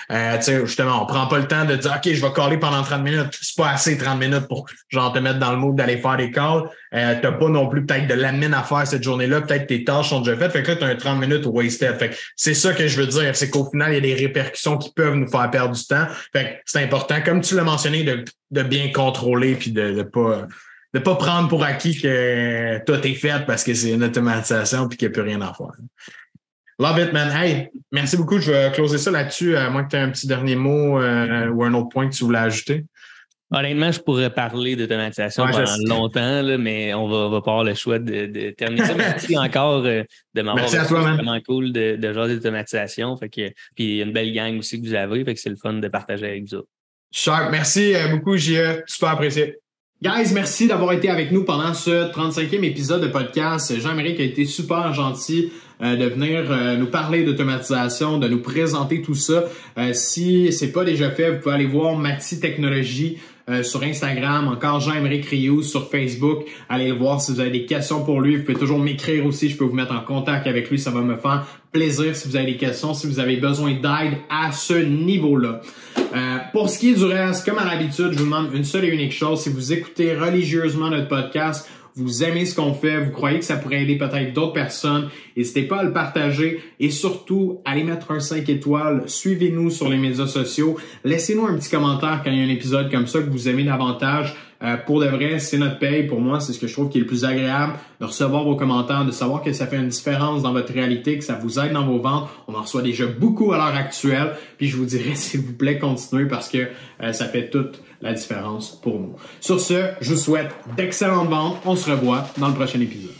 Speaker 1: Justement, on prend pas le temps de dire OK, je vais caller pendant 30 minutes. C'est pas assez 30 minutes pour genre te mettre dans le mood d'aller faire des calls. T'as pas non plus peut-être de l'admin à faire cette journée-là. Peut-être tes tâches sont déjà faites. Fait que là, t'as un 30 minutes wasted. Fait que c'est ça que je veux dire. C'est qu'au final, il y a des répercussions qui peuvent nous faire perdre du temps. Fait que c'est important, comme tu l'as mentionné, de bien contrôler puis de pas prendre pour acquis que tout est fait parce que c'est une automatisation puis qu'il n'y a plus rien à faire. Love it, man. Hey, merci beaucoup. Je vais closer ça là-dessus, à moins que tu aies un petit dernier mot ou un autre point que tu voulais ajouter.
Speaker 2: Honnêtement, je pourrais parler d'automatisation pendant longtemps, là, mais on va pas avoir le choix de terminer ça. Merci encore de m'avoir.
Speaker 1: Merci à toi,
Speaker 2: man. C'est vraiment cool de genre d'automatisation. Fait que, puis il y a une belle gang aussi que vous avez, fait que c'est le fun de partager avec vous autres.
Speaker 1: Sharp. Merci beaucoup, J.E. Super apprécié. Guys, merci d'avoir été avec nous pendant ce 35e épisode de podcast. Jean-Amérique a été super gentil de venir nous parler d'automatisation, de nous présenter tout ça. Si c'est pas déjà fait, vous pouvez aller voir Mati Technologies sur Instagram, encore Jean-Amérique Rioux sur Facebook. Allez le voir si vous avez des questions pour lui. Vous pouvez toujours m'écrire aussi, je peux vous mettre en contact avec lui, ça va me faire plaisir si vous avez des questions, si vous avez besoin d'aide à ce niveau-là. Pour ce qui est du reste, comme à l'habitude, je vous demande une seule et unique chose. Si vous écoutez religieusement notre podcast, vous aimez ce qu'on fait, vous croyez que ça pourrait aider peut-être d'autres personnes, n'hésitez pas à le partager et surtout, allez mettre un 5 étoiles, suivez-nous sur les médias sociaux, laissez-nous un petit commentaire quand il y a un épisode comme ça que vous aimez davantage. Pour de vrai, c'est notre paye. Pour moi, c'est ce que je trouve qui est le plus agréable, de recevoir vos commentaires, de savoir que ça fait une différence dans votre réalité, que ça vous aide dans vos ventes. On en reçoit déjà beaucoup à l'heure actuelle. Puis je vous dirais, s'il vous plaît, continuez parce que ça fait toute la différence pour nous. Sur ce, je vous souhaite d'excellentes ventes. On se revoit dans le prochain épisode.